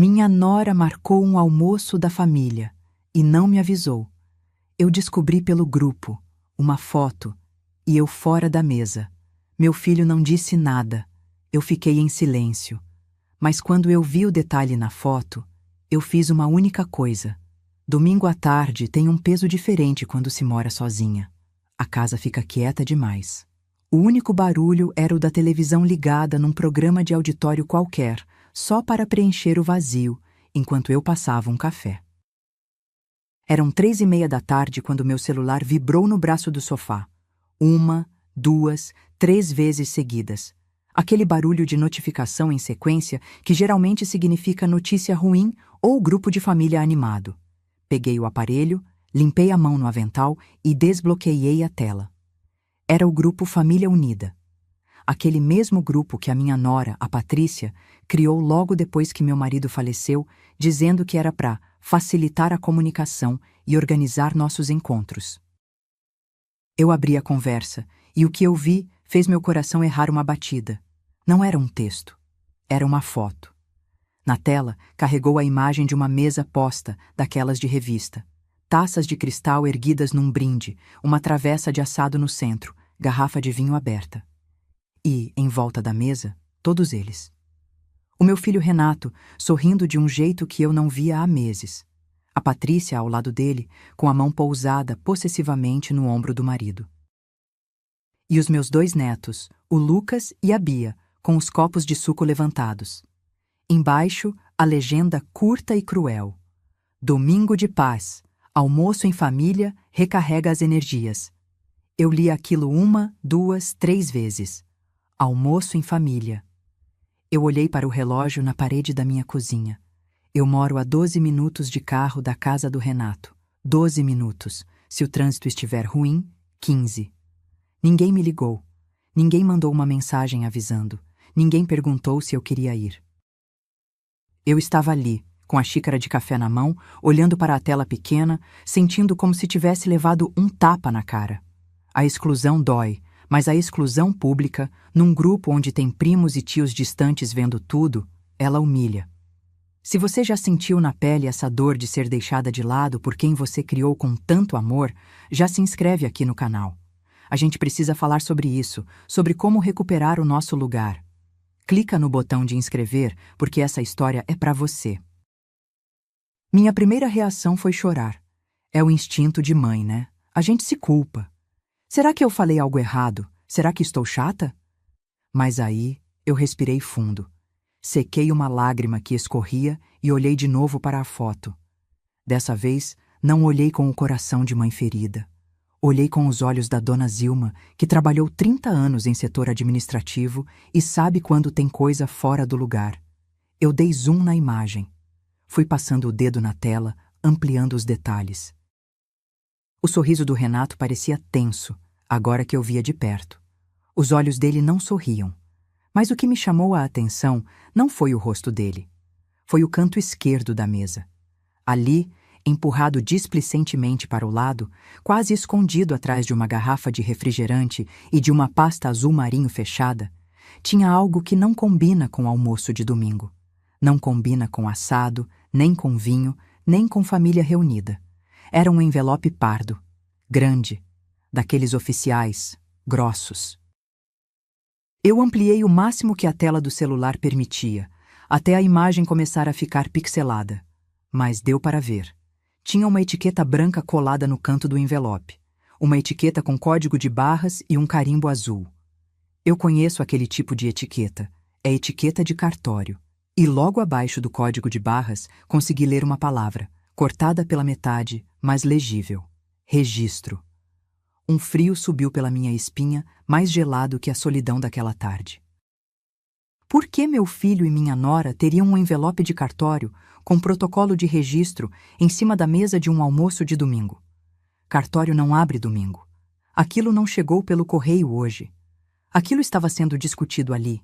Minha nora marcou um almoço da família e não me avisou. Eu descobri pelo grupo, uma foto, e eu fora da mesa. Meu filho não disse nada. Eu fiquei em silêncio. Mas quando eu vi o detalhe na foto, eu fiz uma única coisa. Domingo à tarde tem um peso diferente quando se mora sozinha. A casa fica quieta demais. O único barulho era o da televisão ligada num programa de auditório qualquer, só para preencher o vazio, enquanto eu passava um café. Eram 3:30 da tarde quando meu celular vibrou no braço do sofá. 1, 2, 3 vezes seguidas. Aquele barulho de notificação em sequência que geralmente significa notícia ruim ou grupo de família animado. Peguei o aparelho, limpei a mão no avental e desbloqueei a tela. Era o grupo Família Unida. Aquele mesmo grupo que a minha nora, a Patrícia, criou logo depois que meu marido faleceu, dizendo que era para facilitar a comunicação e organizar nossos encontros. Eu abri a conversa e o que eu vi fez meu coração errar uma batida. Não era um texto, era uma foto. Na tela, carregou a imagem de uma mesa posta, daquelas de revista. Taças de cristal erguidas num brinde, uma travessa de assado no centro, garrafa de vinho aberta. E, em volta da mesa, todos eles. O meu filho Renato, sorrindo de um jeito que eu não via há meses. A Patrícia ao lado dele, com a mão pousada possessivamente no ombro do marido. E os meus 2 netos, o Lucas e a Bia, com os copos de suco levantados. Embaixo, a legenda curta e cruel. Domingo de paz. Almoço em família recarrega as energias. Eu li aquilo 1, 2, 3 vezes. Almoço em família. Eu olhei para o relógio na parede da minha cozinha. Eu moro a 12 minutos de carro da casa do Renato. 12 minutos. Se o trânsito estiver ruim, 15. Ninguém me ligou. Ninguém mandou uma mensagem avisando. Ninguém perguntou se eu queria ir. Eu estava ali, com a xícara de café na mão, olhando para a tela pequena, sentindo como se tivesse levado um tapa na cara. A exclusão dói, mas a exclusão pública, num grupo onde tem primos e tios distantes vendo tudo, ela humilha. Se você já sentiu na pele essa dor de ser deixada de lado por quem você criou com tanto amor, já se inscreve aqui no canal. A gente precisa falar sobre isso, sobre como recuperar o nosso lugar. Clica no botão de inscrever, porque essa história é para você. Minha primeira reação foi chorar. É o instinto de mãe, né? A gente se culpa. Será que eu falei algo errado? Será que estou chata? Mas aí eu respirei fundo. Sequei uma lágrima que escorria e olhei de novo para a foto. Dessa vez, não olhei com o coração de mãe ferida. Olhei com os olhos da dona Zilma, que trabalhou 30 anos em setor administrativo e sabe quando tem coisa fora do lugar. Eu dei zoom na imagem. Fui passando o dedo na tela, ampliando os detalhes. O sorriso do Renato parecia tenso, agora que eu via de perto. Os olhos dele não sorriam. Mas o que me chamou a atenção não foi o rosto dele. Foi o canto esquerdo da mesa. Ali, empurrado displicentemente para o lado, quase escondido atrás de uma garrafa de refrigerante e de uma pasta azul marinho fechada, tinha algo que não combina com o almoço de domingo. Não combina com assado, nem com vinho, nem com família reunida. Era um envelope pardo, grande, daqueles oficiais, grossos. Eu ampliei o máximo que a tela do celular permitia, até a imagem começar a ficar pixelada. Mas deu para ver. Tinha uma etiqueta branca colada no canto do envelope. Uma etiqueta com código de barras e um carimbo azul. Eu conheço aquele tipo de etiqueta. É etiqueta de cartório. E logo abaixo do código de barras, consegui ler uma palavra, cortada pela metade, mas legível. Registro. Um frio subiu pela minha espinha, mais gelado que a solidão daquela tarde. Por que meu filho e minha nora teriam um envelope de cartório com protocolo de registro em cima da mesa de um almoço de domingo? Cartório não abre domingo. Aquilo não chegou pelo correio hoje. Aquilo estava sendo discutido ali.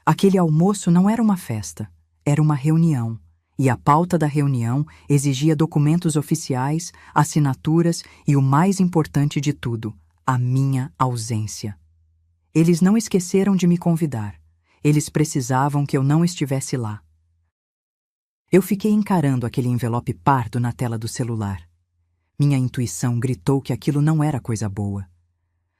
Aquele almoço não era uma festa, era uma reunião. E a pauta da reunião exigia documentos oficiais, assinaturas e o mais importante de tudo, a minha ausência. Eles não esqueceram de me convidar. Eles precisavam que eu não estivesse lá. Eu fiquei encarando aquele envelope pardo na tela do celular. Minha intuição gritou que aquilo não era coisa boa.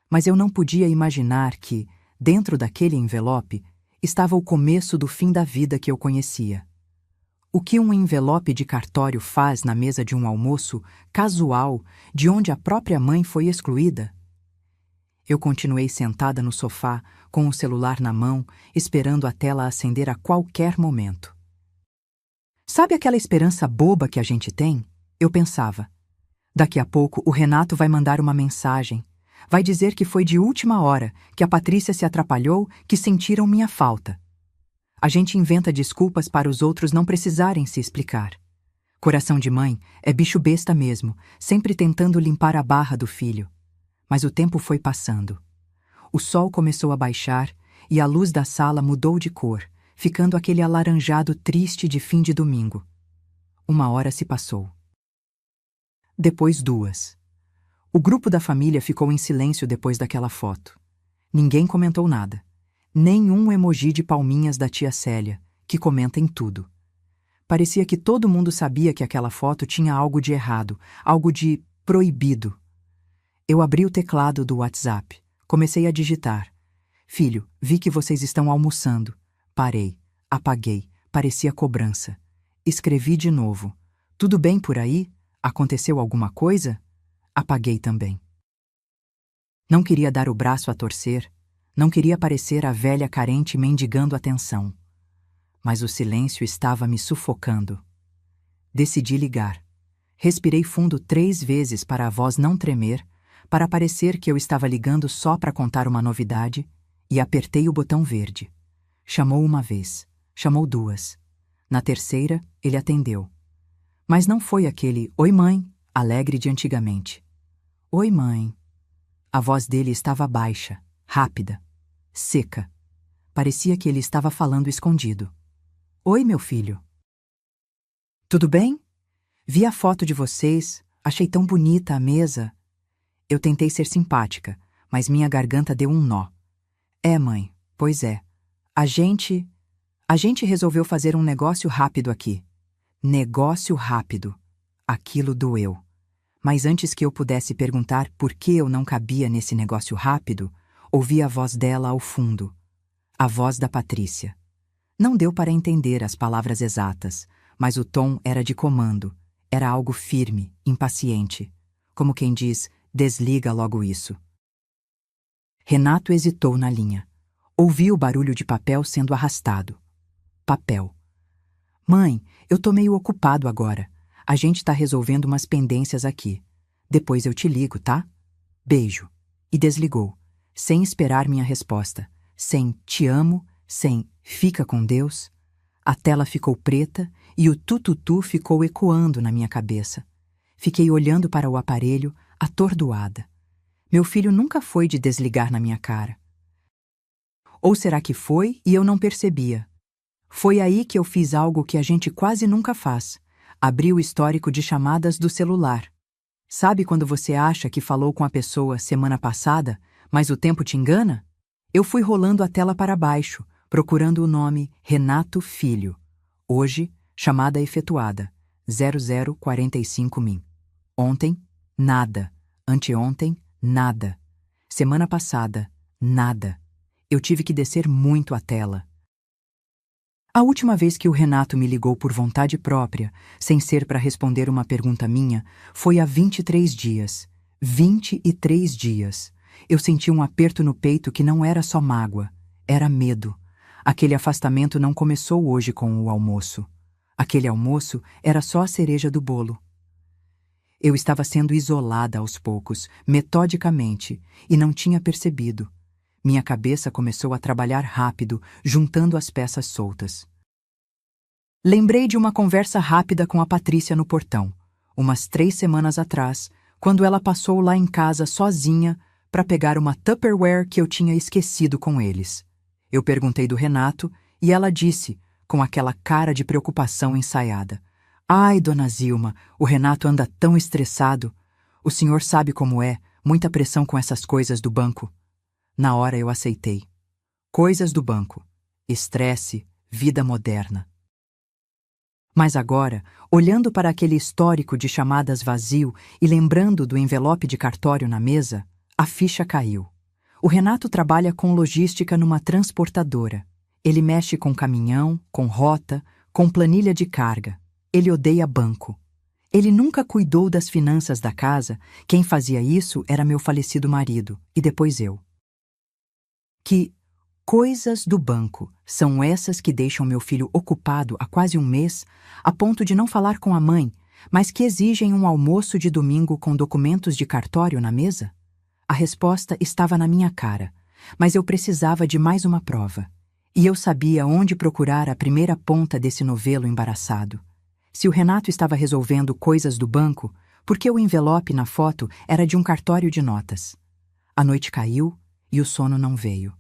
Mas eu não podia imaginar que, dentro daquele envelope, estava o começo do fim da vida que eu conhecia. O que um envelope de cartório faz na mesa de um almoço casual, de onde a própria mãe foi excluída? Eu continuei sentada no sofá, com o celular na mão, esperando a tela acender a qualquer momento. Sabe aquela esperança boba que a gente tem? Eu pensava. Daqui a pouco o Renato vai mandar uma mensagem. Vai dizer que foi de última hora, que a Patrícia se atrapalhou, que sentiram minha falta. A gente inventa desculpas para os outros não precisarem se explicar. Coração de mãe é bicho besta mesmo, sempre tentando limpar a barra do filho. Mas o tempo foi passando. O sol começou a baixar e a luz da sala mudou de cor, ficando aquele alaranjado triste de fim de domingo. 1 hora se passou. Depois 2. O grupo da família ficou em silêncio depois daquela foto. Ninguém comentou nada. Nenhum emoji de palminhas da tia Célia, que comenta em tudo. Parecia que todo mundo sabia que aquela foto tinha algo de errado, algo de proibido. Eu abri o teclado do WhatsApp. Comecei a digitar. Filho, vi que vocês estão almoçando. Parei. Apaguei. Parecia cobrança. Escrevi de novo. Tudo bem por aí? Aconteceu alguma coisa? Apaguei também. Não queria dar o braço a torcer. Não queria parecer a velha carente mendigando atenção. Mas o silêncio estava me sufocando. Decidi ligar. Respirei fundo 3 vezes para a voz não tremer, para parecer que eu estava ligando só para contar uma novidade, e apertei o botão verde. Chamou 1 vez, chamou 2. Na terceira, ele atendeu. Mas não foi aquele "Oi, mãe", alegre de antigamente. "Oi, mãe". A voz dele estava baixa, rápida, seca. Parecia que ele estava falando escondido. "Oi, meu filho. Tudo bem? Vi a foto de vocês, achei tão bonita a mesa." Eu tentei ser simpática, mas minha garganta deu um nó. "É, mãe, pois é. A gente resolveu fazer um negócio rápido aqui." Negócio rápido. Aquilo doeu. Mas antes que eu pudesse perguntar por que eu não cabia nesse negócio rápido, ouvi a voz dela ao fundo. A voz da Patrícia. Não deu para entender as palavras exatas, mas o tom era de comando. Era algo firme, impaciente. Como quem diz, desliga logo isso. Renato hesitou na linha. Ouvi o barulho de papel sendo arrastado. Papel. "Mãe, eu tô meio ocupado agora. A gente tá resolvendo umas pendências aqui. Depois eu te ligo, tá? Beijo." E desligou, sem esperar minha resposta, sem "te amo", sem "fica com Deus". A tela ficou preta e o tututu ficou ecoando na minha cabeça. Fiquei olhando para o aparelho, atordoada. Meu filho nunca foi de desligar na minha cara. Ou será que foi e eu não percebia? Foi aí que eu fiz algo que a gente quase nunca faz. Abri o histórico de chamadas do celular. Sabe quando você acha que falou com a pessoa semana passada, mas o tempo te engana? Eu fui rolando a tela para baixo, procurando o nome Renato Filho. Hoje, chamada efetuada, 0045 min. Ontem, nada. Anteontem, nada. Semana passada, nada. Eu tive que descer muito a tela. A última vez que o Renato me ligou por vontade própria, sem ser para responder uma pergunta minha, foi há 23 dias. 23 dias. Eu senti um aperto no peito que não era só mágoa, era medo. Aquele afastamento não começou hoje com o almoço. Aquele almoço era só a cereja do bolo. Eu estava sendo isolada aos poucos, metodicamente, e não tinha percebido. Minha cabeça começou a trabalhar rápido, juntando as peças soltas. Lembrei de uma conversa rápida com a Patrícia no portão, umas 3 semanas atrás, quando ela passou lá em casa sozinha para pegar uma Tupperware que eu tinha esquecido com eles. Eu perguntei do Renato e ela disse, com aquela cara de preocupação ensaiada: "Ai, dona Zilma, o Renato anda tão estressado. O senhor sabe como é, muita pressão com essas coisas do banco." Na hora eu aceitei. Coisas do banco. Estresse, vida moderna. Mas agora, olhando para aquele histórico de chamadas vazio e lembrando do envelope de cartório na mesa, a ficha caiu. O Renato trabalha com logística numa transportadora. Ele mexe com caminhão, com rota, com planilha de carga. Ele odeia banco. Ele nunca cuidou das finanças da casa. Quem fazia isso era meu falecido marido, e depois eu. Que coisas do banco são essas que deixam meu filho ocupado há quase um mês, a ponto de não falar com a mãe, mas que exigem um almoço de domingo com documentos de cartório na mesa? A resposta estava na minha cara, mas eu precisava de mais uma prova. E eu sabia onde procurar a primeira ponta desse novelo embaraçado. Se o Renato estava resolvendo coisas do banco, por que o envelope na foto era de um cartório de notas? A noite caiu e o sono não veio.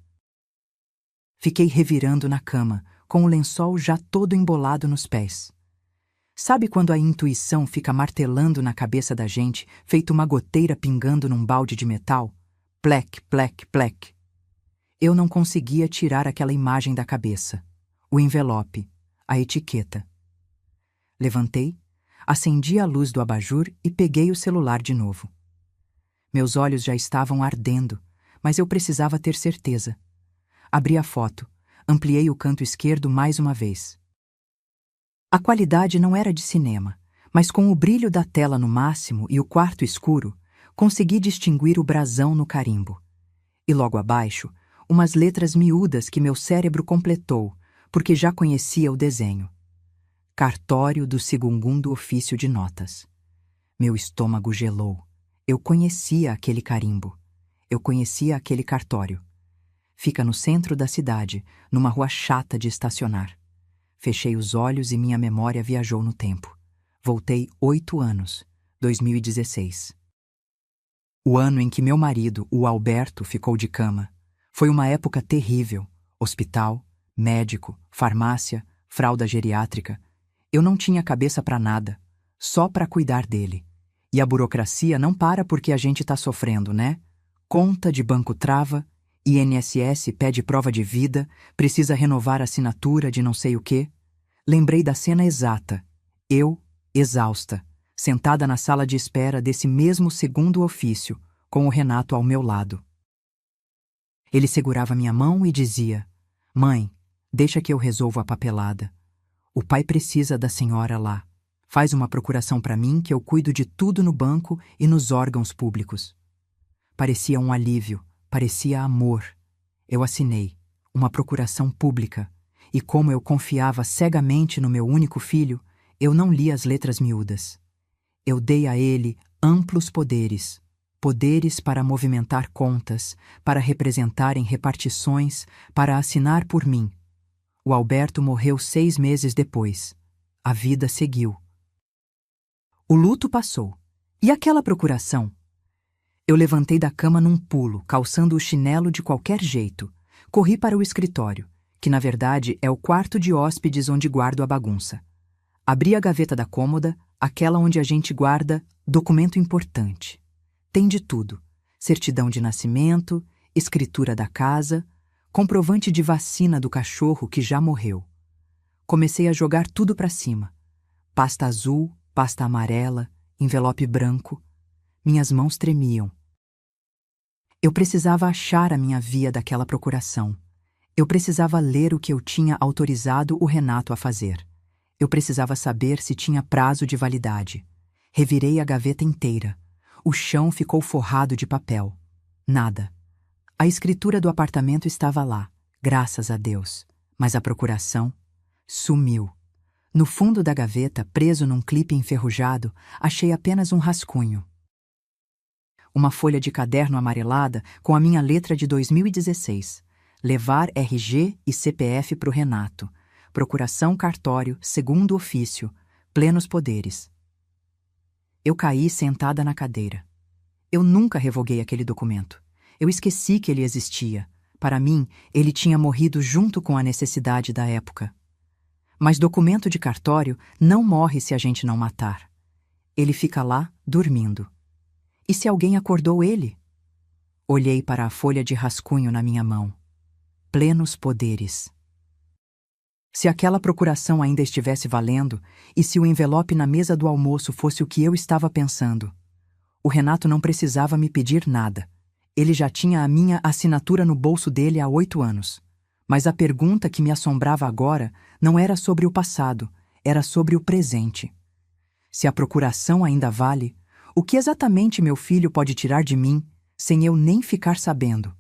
Fiquei revirando na cama, com o lençol já todo embolado nos pés. Sabe quando a intuição fica martelando na cabeça da gente, feito uma goteira pingando num balde de metal? Plec, plec, plec. Eu não conseguia tirar aquela imagem da cabeça. O envelope, a etiqueta. Levantei, acendi a luz do abajur e peguei o celular de novo. Meus olhos já estavam ardendo, mas eu precisava ter certeza. Abri a foto, ampliei o canto esquerdo mais uma vez. A qualidade não era de cinema, mas com o brilho da tela no máximo e o quarto escuro, consegui distinguir o brasão no carimbo. E logo abaixo, umas letras miúdas que meu cérebro completou, porque já conhecia o desenho. Cartório do Segundo Ofício de Notas. Meu estômago gelou. Eu conhecia aquele carimbo. Eu conhecia aquele cartório. Fica no centro da cidade, numa rua chata de estacionar. Fechei os olhos e minha memória viajou no tempo. Voltei 8 anos, 2016. O ano em que meu marido, o Alberto, ficou de cama. Foi uma época terrível. Hospital, médico, farmácia, fralda geriátrica. Eu não tinha cabeça para nada, só para cuidar dele. E a burocracia não para porque a gente está sofrendo, né? Conta de banco trava, INSS pede prova de vida, precisa renovar a assinatura de não sei o quê. Lembrei da cena exata. Eu, exausta, sentada na sala de espera desse mesmo segundo ofício, com o Renato ao meu lado. Ele segurava minha mão e dizia: "Mãe, deixa que eu resolvo a papelada. O pai precisa da senhora lá. Faz uma procuração para mim que eu cuido de tudo no banco e nos órgãos públicos." Parecia um alívio, parecia amor. Eu assinei, uma procuração pública, e como eu confiava cegamente no meu único filho, eu não li as letras miúdas. Eu dei a ele amplos poderes, poderes para movimentar contas, para representar em repartições, para assinar por mim. O Alberto morreu 6 meses depois. A vida seguiu. O luto passou. E aquela procuração? Eu levantei da cama num pulo, calçando o chinelo de qualquer jeito. Corri para o escritório, que na verdade é o quarto de hóspedes onde guardo a bagunça. Abri a gaveta da cômoda, aquela onde a gente guarda documento importante. Tem de tudo: certidão de nascimento, escritura da casa, comprovante de vacina do cachorro que já morreu. Comecei a jogar tudo para cima. Pasta azul, pasta amarela, envelope branco. Minhas mãos tremiam. Eu precisava achar a minha via daquela procuração. Eu precisava ler o que eu tinha autorizado o Renato a fazer. Eu precisava saber se tinha prazo de validade. Revirei a gaveta inteira. O chão ficou forrado de papel. Nada. A escritura do apartamento estava lá, graças a Deus. Mas a procuração sumiu. No fundo da gaveta, preso num clipe enferrujado, achei apenas um rascunho. Uma folha de caderno amarelada com a minha letra de 2016. Levar RG e CPF para o Renato. Procuração cartório, segundo ofício. Plenos poderes. Eu caí sentada na cadeira. Eu nunca revoguei aquele documento. Eu esqueci que ele existia. Para mim, ele tinha morrido junto com a necessidade da época. Mas documento de cartório não morre se a gente não matar. Ele fica lá, dormindo. E se alguém acordou ele? Olhei para a folha de rascunho na minha mão. Plenos poderes. Se aquela procuração ainda estivesse valendo, e se o envelope na mesa do almoço fosse o que eu estava pensando, o Renato não precisava me pedir nada. Ele já tinha a minha assinatura no bolso dele há 8 anos. Mas a pergunta que me assombrava agora não era sobre o passado, era sobre o presente. Se a procuração ainda vale, o que exatamente meu filho pode tirar de mim sem eu nem ficar sabendo?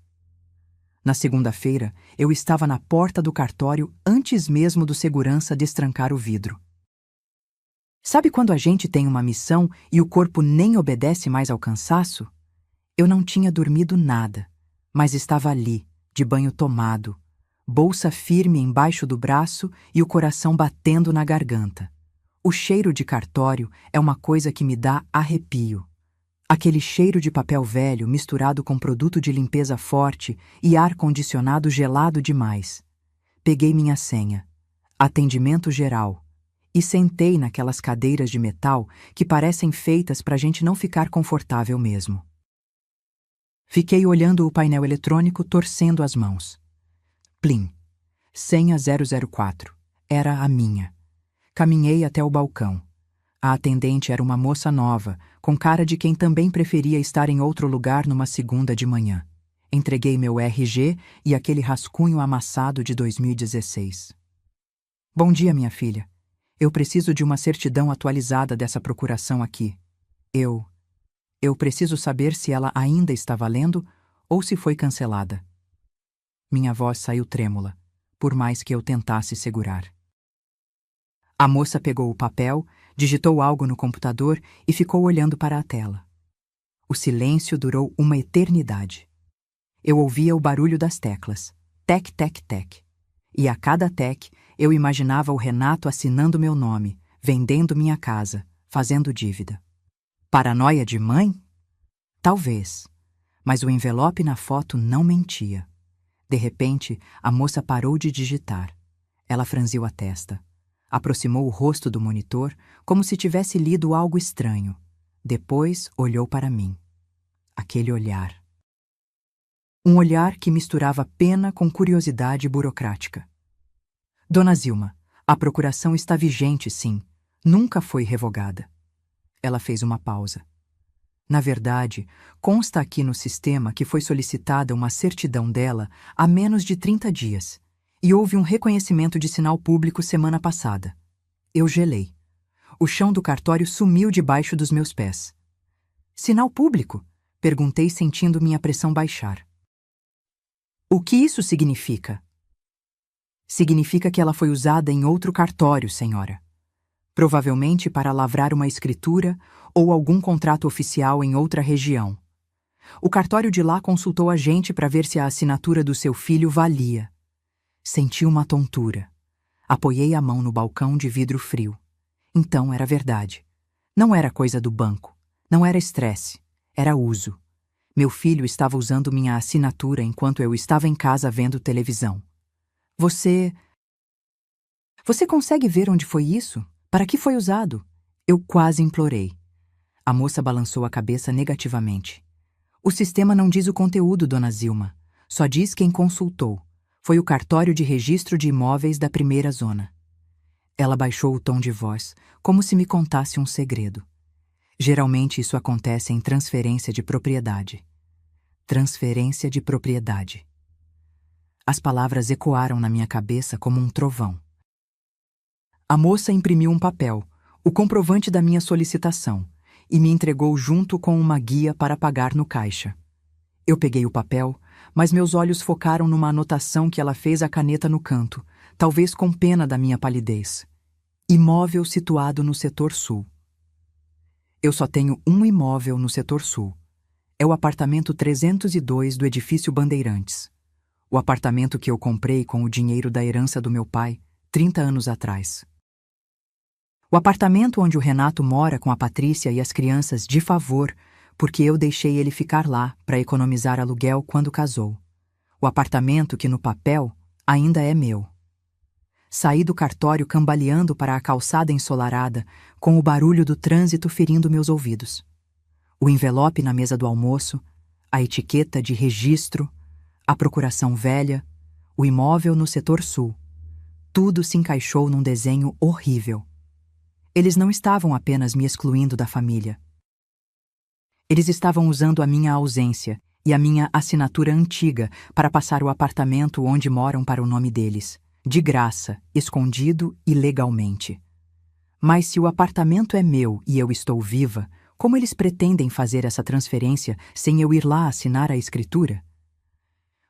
Na segunda-feira, eu estava na porta do cartório antes mesmo do segurança destrancar o vidro. Sabe quando a gente tem uma missão e o corpo nem obedece mais ao cansaço? Eu não tinha dormido nada, mas estava ali, de banho tomado, bolsa firme embaixo do braço e o coração batendo na garganta. O cheiro de cartório é uma coisa que me dá arrepio. Aquele cheiro de papel velho misturado com produto de limpeza forte e ar-condicionado gelado demais. Peguei minha senha, atendimento geral, e sentei naquelas cadeiras de metal que parecem feitas para a gente não ficar confortável mesmo. Fiquei olhando o painel eletrônico, torcendo as mãos. Plim. Senha 004. Era a minha. Caminhei até o balcão. A atendente era uma moça nova, com cara de quem também preferia estar em outro lugar numa segunda de manhã. Entreguei meu RG e aquele rascunho amassado de 2016. Bom dia, minha filha. Eu preciso de uma certidão atualizada dessa procuração aqui. Eu preciso saber se ela ainda está valendo ou se foi cancelada. Minha voz saiu trêmula, por mais que eu tentasse segurar. A moça pegou o papel, digitou algo no computador e ficou olhando para a tela. O silêncio durou uma eternidade. Eu ouvia o barulho das teclas, tec, tec, tec. E a cada tec, eu imaginava o Renato assinando meu nome, vendendo minha casa, fazendo dívida. Paranoia de mãe? Talvez. Mas o envelope na foto não mentia. De repente, a moça parou de digitar. Ela franziu a testa. Aproximou o rosto do monitor, como se tivesse lido algo estranho. Depois, olhou para mim. Aquele olhar. Um olhar que misturava pena com curiosidade burocrática. Dona Zilma, a procuração está vigente, sim. Nunca foi revogada. Ela fez uma pausa. Na verdade, consta aqui no sistema que foi solicitada uma certidão dela há menos de 30 dias. E houve um reconhecimento de sinal público semana passada. Eu gelei. O chão do cartório sumiu debaixo dos meus pés. Sinal público? Perguntei, sentindo minha pressão baixar. O que isso significa? Significa que ela foi usada em outro cartório, senhora. Provavelmente para lavrar uma escritura ou algum contrato oficial em outra região. O cartório de lá consultou a gente para ver se a assinatura do seu filho valia. Senti uma tontura. Apoiei a mão no balcão de vidro frio. Então era verdade. Não era coisa do banco. Não era estresse. Era uso. Meu filho estava usando minha assinatura enquanto eu estava em casa vendo televisão. Você consegue ver onde foi isso? Para que foi usado? Eu quase implorei. A moça balançou a cabeça negativamente. O sistema não diz o conteúdo, dona Zilma. Só diz quem consultou. Foi o cartório de registro de imóveis da primeira zona. Ela baixou o tom de voz, como se me contasse um segredo. Geralmente isso acontece em transferência de propriedade. Transferência de propriedade. As palavras ecoaram na minha cabeça como um trovão. A moça imprimiu um papel, o comprovante da minha solicitação, e me entregou junto com uma guia para pagar no caixa. Eu peguei o papel, mas meus olhos focaram numa anotação que ela fez à caneta no canto, talvez com pena da minha palidez. Imóvel situado no setor sul. Eu só tenho um imóvel no setor sul. É o apartamento 302 do edifício Bandeirantes. O apartamento que eu comprei com o dinheiro da herança do meu pai, 30 anos atrás. O apartamento onde o Renato mora com a Patrícia e as crianças de favor, porque eu deixei ele ficar lá para economizar aluguel quando casou. O apartamento que no papel ainda é meu. Saí do cartório cambaleando para a calçada ensolarada, com o barulho do trânsito ferindo meus ouvidos. O envelope na mesa do almoço, a etiqueta de registro, a procuração velha, o imóvel no setor sul. Tudo se encaixou num desenho horrível. Eles não estavam apenas me excluindo da família. Eles estavam usando a minha ausência e a minha assinatura antiga para passar o apartamento onde moram para o nome deles, de graça, escondido e legalmente. Mas se o apartamento é meu e eu estou viva, como eles pretendem fazer essa transferência sem eu ir lá assinar a escritura?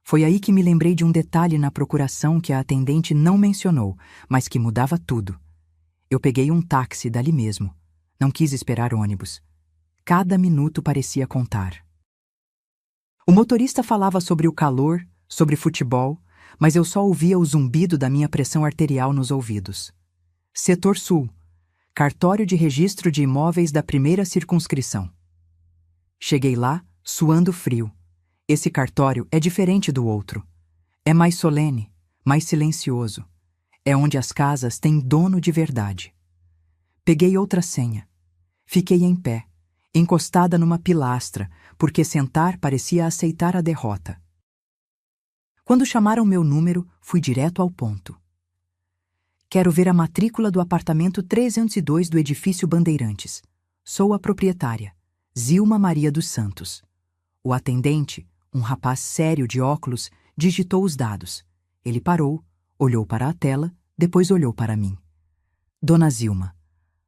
Foi aí que me lembrei de um detalhe na procuração que a atendente não mencionou, mas que mudava tudo. Eu peguei um táxi dali mesmo. Não quis esperar ônibus. Cada minuto parecia contar. O motorista falava sobre o calor, sobre futebol, mas eu só ouvia o zumbido da minha pressão arterial nos ouvidos. Setor Sul. Cartório de Registro de Imóveis da primeira circunscrição. Cheguei lá, suando frio. Esse cartório é diferente do outro. É mais solene, mais silencioso. É onde as casas têm dono de verdade. Peguei outra senha. Fiquei em pé, encostada numa pilastra, porque sentar parecia aceitar a derrota. Quando chamaram meu número, fui direto ao ponto. Quero ver a matrícula do apartamento 302 do edifício Bandeirantes. Sou a proprietária, Zilma Maria dos Santos. O atendente, um rapaz sério de óculos, digitou os dados. Ele parou, olhou para a tela, depois olhou para mim. Dona Zilma,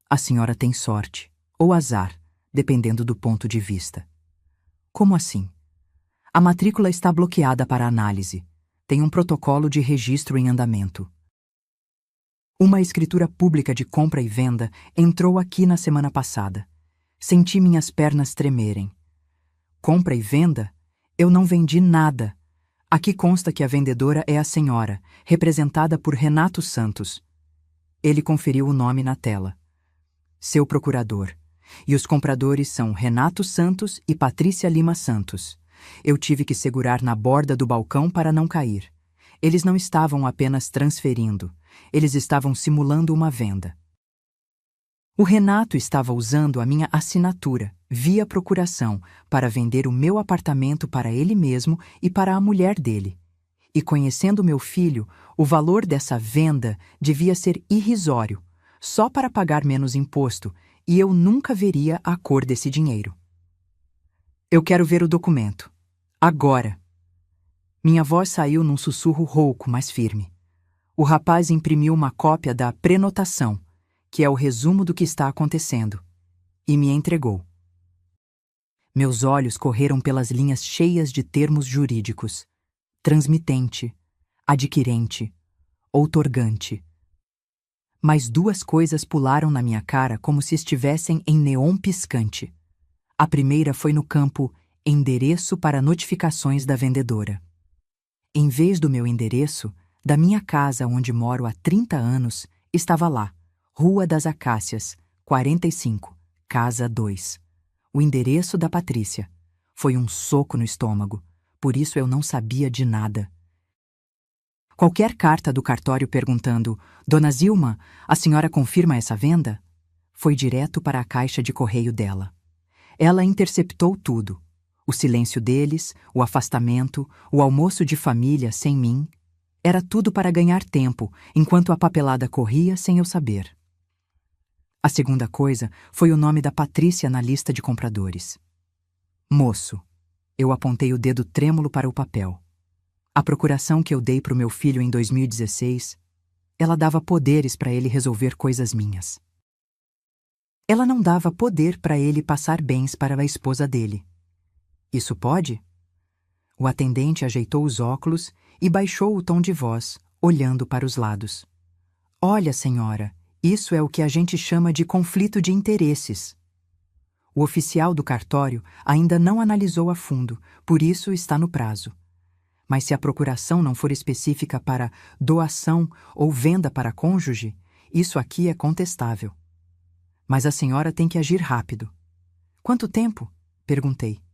a senhora tem sorte, ou azar, dependendo do ponto de vista. Como assim? A matrícula está bloqueada para análise. Tem um protocolo de registro em andamento. Uma escritura pública de compra e venda entrou aqui na semana passada. Senti minhas pernas tremerem. Compra e venda? Eu não vendi nada. Aqui consta que a vendedora é a senhora, representada por Renato Santos. Ele conferiu o nome na tela. Seu procurador. E os compradores são Renato Santos e Patrícia Lima Santos. Eu tive que segurar na borda do balcão para não cair. Eles não estavam apenas transferindo. Eles estavam simulando uma venda. O Renato estava usando a minha assinatura, via procuração, para vender o meu apartamento para ele mesmo e para a mulher dele. E conhecendo meu filho, o valor dessa venda devia ser irrisório, só para pagar menos imposto, e eu nunca veria a cor desse dinheiro. Eu quero ver o documento. Agora! Minha voz saiu num sussurro rouco, mas firme. O rapaz imprimiu uma cópia da prenotação, que é o resumo do que está acontecendo, e me entregou. Meus olhos correram pelas linhas cheias de termos jurídicos. Transmitente, adquirente, outorgante. Mas duas coisas pularam na minha cara como se estivessem em neon piscante. A primeira foi no campo endereço para notificações da vendedora. Em vez do meu endereço, da minha casa onde moro há 30 anos, estava lá, Rua das Acácias, 45, Casa 2. O endereço da Patrícia. Foi um soco no estômago, por isso eu não sabia de nada. Qualquer carta do cartório perguntando: Dona Zilma, a senhora confirma essa venda? Foi direto para a caixa de correio dela. Ela interceptou tudo. O silêncio deles, o afastamento, o almoço de família sem mim. Era tudo para ganhar tempo, enquanto a papelada corria sem eu saber. A segunda coisa foi o nome da Patrícia na lista de compradores. Moço. Eu apontei o dedo trêmulo para o papel. A procuração que eu dei para o meu filho em 2016, ela dava poderes para ele resolver coisas minhas. Ela não dava poder para ele passar bens para a esposa dele. Isso pode? O atendente ajeitou os óculos e baixou o tom de voz, olhando para os lados. Olha, senhora, isso é o que a gente chama de conflito de interesses. O oficial do cartório ainda não analisou a fundo, por isso está no prazo. Mas se a procuração não for específica para doação ou venda para cônjuge, isso aqui é contestável. Mas a senhora tem que agir rápido. Quanto tempo? Perguntei.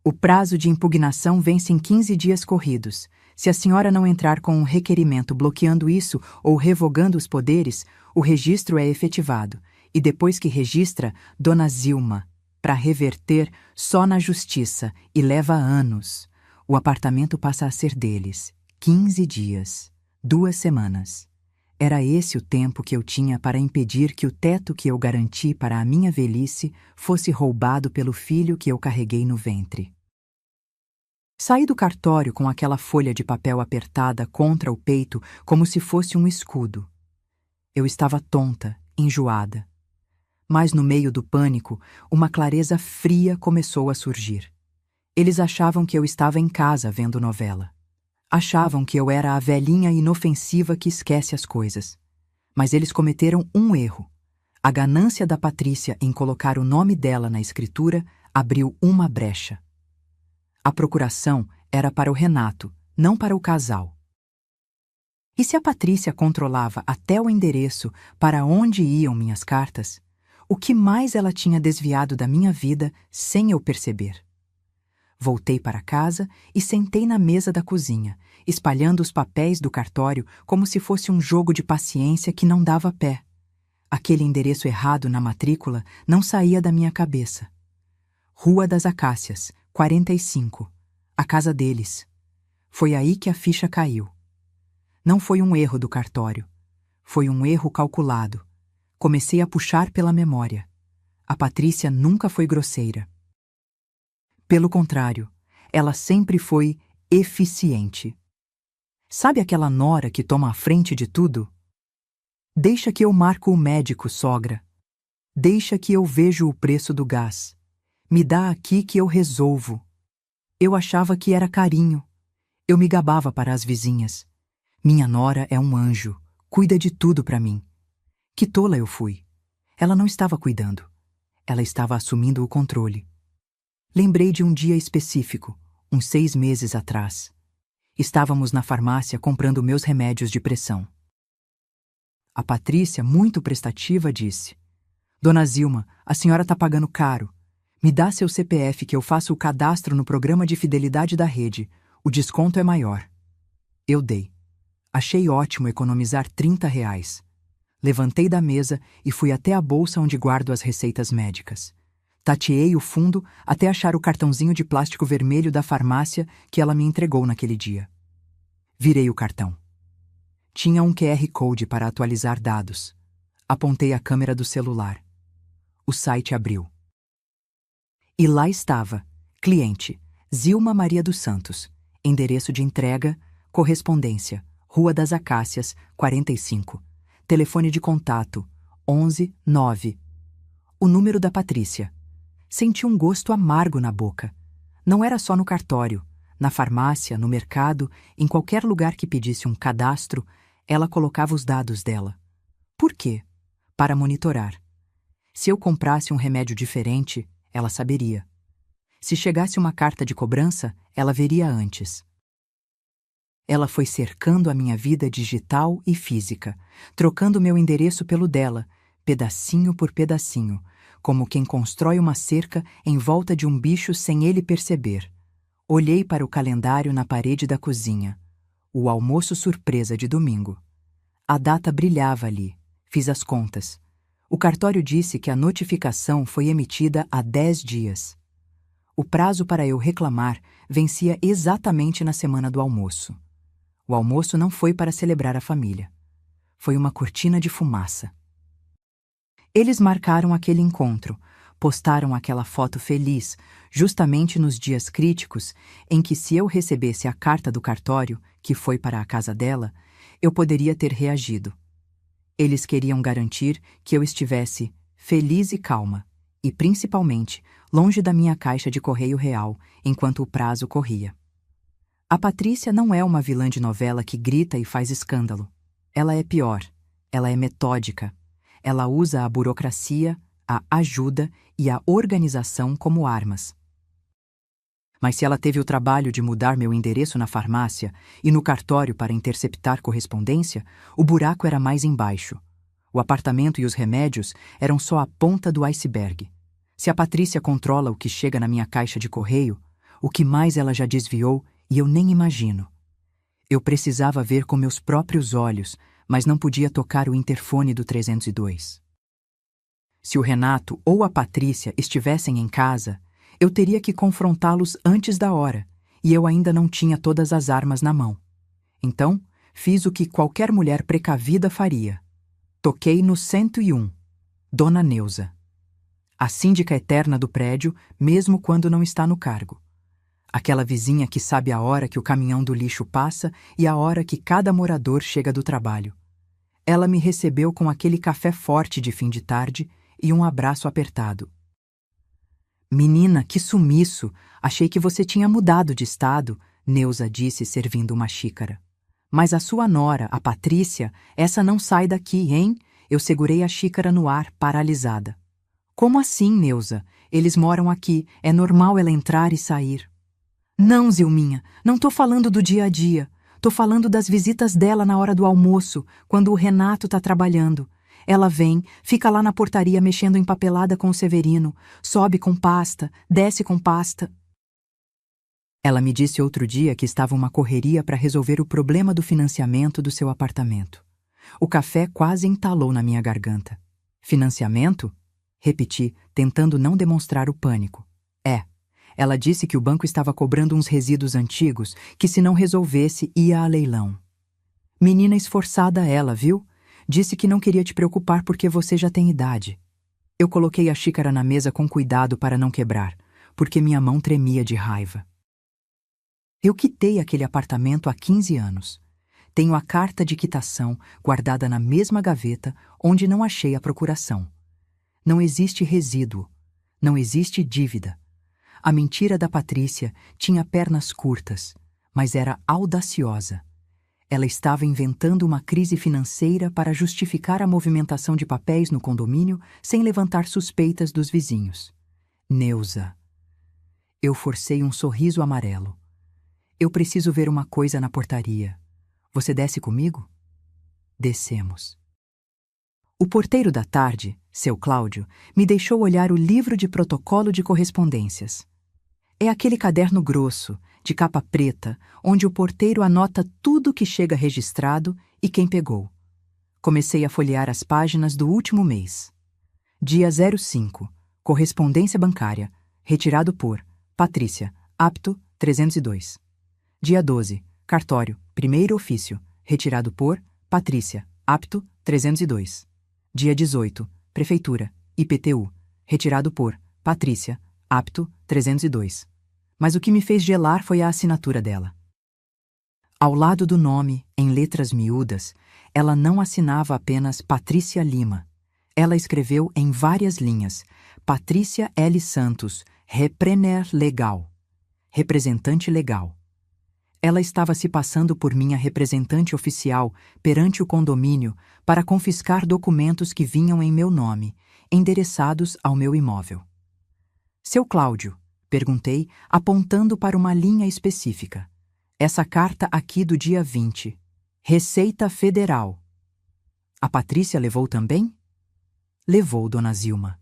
O prazo de impugnação vence em 15 dias corridos. Se a senhora não entrar com um requerimento bloqueando isso ou revogando os poderes, o registro é efetivado. E depois que registra, Dona Zilma, para reverter só na justiça, e leva anos. O apartamento passa a ser deles. 15 dias. 2 semanas. Era esse o tempo que eu tinha para impedir que o teto que eu garanti para a minha velhice fosse roubado pelo filho que eu carreguei no ventre. Saí do cartório com aquela folha de papel apertada contra o peito como se fosse um escudo. Eu estava tonta, enjoada. Mas no meio do pânico, uma clareza fria começou a surgir. Eles achavam que eu estava em casa vendo novela. Achavam que eu era a velhinha inofensiva que esquece as coisas. Mas eles cometeram um erro. A ganância da Patrícia em colocar o nome dela na escritura abriu uma brecha. A procuração era para o Renato, não para o casal. E se a Patrícia controlava até o endereço para onde iam minhas cartas, o que mais ela tinha desviado da minha vida sem eu perceber? Voltei para casa e sentei na mesa da cozinha, espalhando os papéis do cartório como se fosse um jogo de paciência que não dava pé. Aquele endereço errado na matrícula não saía da minha cabeça. Rua das Acácias, 45. A casa deles. Foi aí que a ficha caiu. Não foi um erro do cartório. Foi um erro calculado. Comecei a puxar pela memória. A Patrícia nunca foi grosseira. Pelo contrário, ela sempre foi eficiente. Sabe aquela nora que toma a frente de tudo? Deixa que eu marco o médico, sogra. Deixa que eu vejo o preço do gás. Me dá aqui que eu resolvo. Eu achava que era carinho. Eu me gabava para as vizinhas. Minha nora é um anjo, cuida de tudo para mim. Que tola eu fui. Ela não estava cuidando. Ela estava assumindo o controle. Lembrei de um dia específico, uns 6 meses atrás. Estávamos na farmácia comprando meus remédios de pressão. A Patrícia, muito prestativa, disse: Dona Zilma, a senhora está pagando caro. Me dá seu CPF que eu faço o cadastro no programa de fidelidade da rede. O desconto é maior. Eu dei. Achei ótimo economizar R$ 30. Levantei da mesa e fui até a bolsa onde guardo as receitas médicas. Tateei o fundo até achar o cartãozinho de plástico vermelho da farmácia que ela me entregou naquele dia. Virei o cartão. Tinha um QR Code para atualizar dados. Apontei a câmera do celular. O site abriu. E lá estava, cliente, Zilma Maria dos Santos, endereço de entrega, correspondência, Rua das Acácias, 45, telefone de contato, 11 9. O número da Patrícia. Senti um gosto amargo na boca. Não era só no cartório, na farmácia, no mercado, em qualquer lugar que pedisse um cadastro, ela colocava os dados dela. Por quê? Para monitorar. Se eu comprasse um remédio diferente, ela saberia. Se chegasse uma carta de cobrança, ela veria antes. Ela foi cercando a minha vida digital e física, trocando meu endereço pelo dela, pedacinho por pedacinho, como quem constrói uma cerca em volta de um bicho sem ele perceber. Olhei para o calendário na parede da cozinha. O almoço surpresa de domingo. A data brilhava ali. Fiz as contas. O cartório disse que a notificação foi emitida há 10 dias. O prazo para eu reclamar vencia exatamente na semana do almoço. O almoço não foi para celebrar a família. Foi uma cortina de fumaça. Eles marcaram aquele encontro, postaram aquela foto feliz, justamente nos dias críticos em que, se eu recebesse a carta do cartório, que foi para a casa dela, eu poderia ter reagido. Eles queriam garantir que eu estivesse feliz e calma, e principalmente longe da minha caixa de correio real, enquanto o prazo corria. A Patrícia não é uma vilã de novela que grita e faz escândalo. Ela é pior. Ela é metódica. Ela usa a burocracia, a ajuda e a organização como armas. Mas se ela teve o trabalho de mudar meu endereço na farmácia e no cartório para interceptar correspondência, o buraco era mais embaixo. O apartamento e os remédios eram só a ponta do iceberg. Se a Patrícia controla o que chega na minha caixa de correio, o que mais ela já desviou e eu nem imagino. Eu precisava ver com meus próprios olhos, mas não podia tocar o interfone do 302. Se o Renato ou a Patrícia estivessem em casa, eu teria que confrontá-los antes da hora, e eu ainda não tinha todas as armas na mão. Então, Fiz o que qualquer mulher precavida faria. Toquei no 101. Dona Neuza. A síndica eterna do prédio, mesmo quando não está no cargo. Aquela vizinha que sabe a hora que o caminhão do lixo passa e a hora que cada morador chega do trabalho. Ela me recebeu com aquele café forte de fim de tarde e um abraço apertado. Menina, que sumiço! Achei que você tinha mudado de estado, Neuza disse, servindo uma xícara. Mas a sua nora, a Patrícia, essa não sai daqui, hein? Eu segurei a xícara no ar, paralisada. Como assim, Neuza? Eles moram aqui, é normal ela entrar e sair. Não, Zilminha, não tô falando do dia a dia. Tô falando das visitas dela na hora do almoço, quando o Renato tá trabalhando. Ela vem, fica lá na portaria mexendo em papelada com o Severino, sobe com pasta, desce com pasta. Ela me disse outro dia que estava uma correria para resolver o problema do financiamento do seu apartamento. O café quase entalou na minha garganta. Financiamento? Repeti, tentando não demonstrar o pânico. Ela disse que o banco estava cobrando uns resíduos antigos que, se não resolvesse, ia a leilão. Menina esforçada ela, viu? Disse que não queria te preocupar porque você já tem idade. Eu coloquei a xícara na mesa com cuidado para não quebrar, porque minha mão tremia de raiva. Eu quitei aquele apartamento há 15 anos. Tenho a carta de quitação guardada na mesma gaveta onde não achei a procuração. Não existe resíduo. Não existe dívida. A mentira da Patrícia tinha pernas curtas, mas era audaciosa. Ela estava inventando uma crise financeira para justificar a movimentação de papéis no condomínio sem levantar suspeitas dos vizinhos. Neuza. Eu forcei um sorriso amarelo. Eu preciso ver uma coisa na portaria. Você desce comigo? Descemos. O porteiro da tarde, seu Cláudio, me deixou olhar o livro de protocolo de correspondências. É aquele caderno grosso, de capa preta, onde o porteiro anota tudo que chega registrado e quem pegou. Comecei a folhear as páginas do último mês. Dia 05, correspondência bancária, retirado por Patrícia, apto 302. Dia 12, cartório, primeiro ofício, retirado por Patrícia, apto 302. Dia 18, prefeitura, IPTU, retirado por Patrícia, apto 302. Mas o que me fez gelar foi a assinatura dela. Ao lado do nome, em letras miúdas, ela não assinava apenas Patrícia Lima. Ela escreveu em várias linhas: Patrícia L. Santos, repreneur legal. Representante legal. Ela estava se passando por minha representante oficial perante o condomínio para confiscar documentos que vinham em meu nome, endereçados ao meu imóvel. Seu Cláudio, perguntei, apontando para uma linha específica. Essa carta aqui do dia 20. Receita Federal. A Patrícia levou também? Levou, dona Zilma.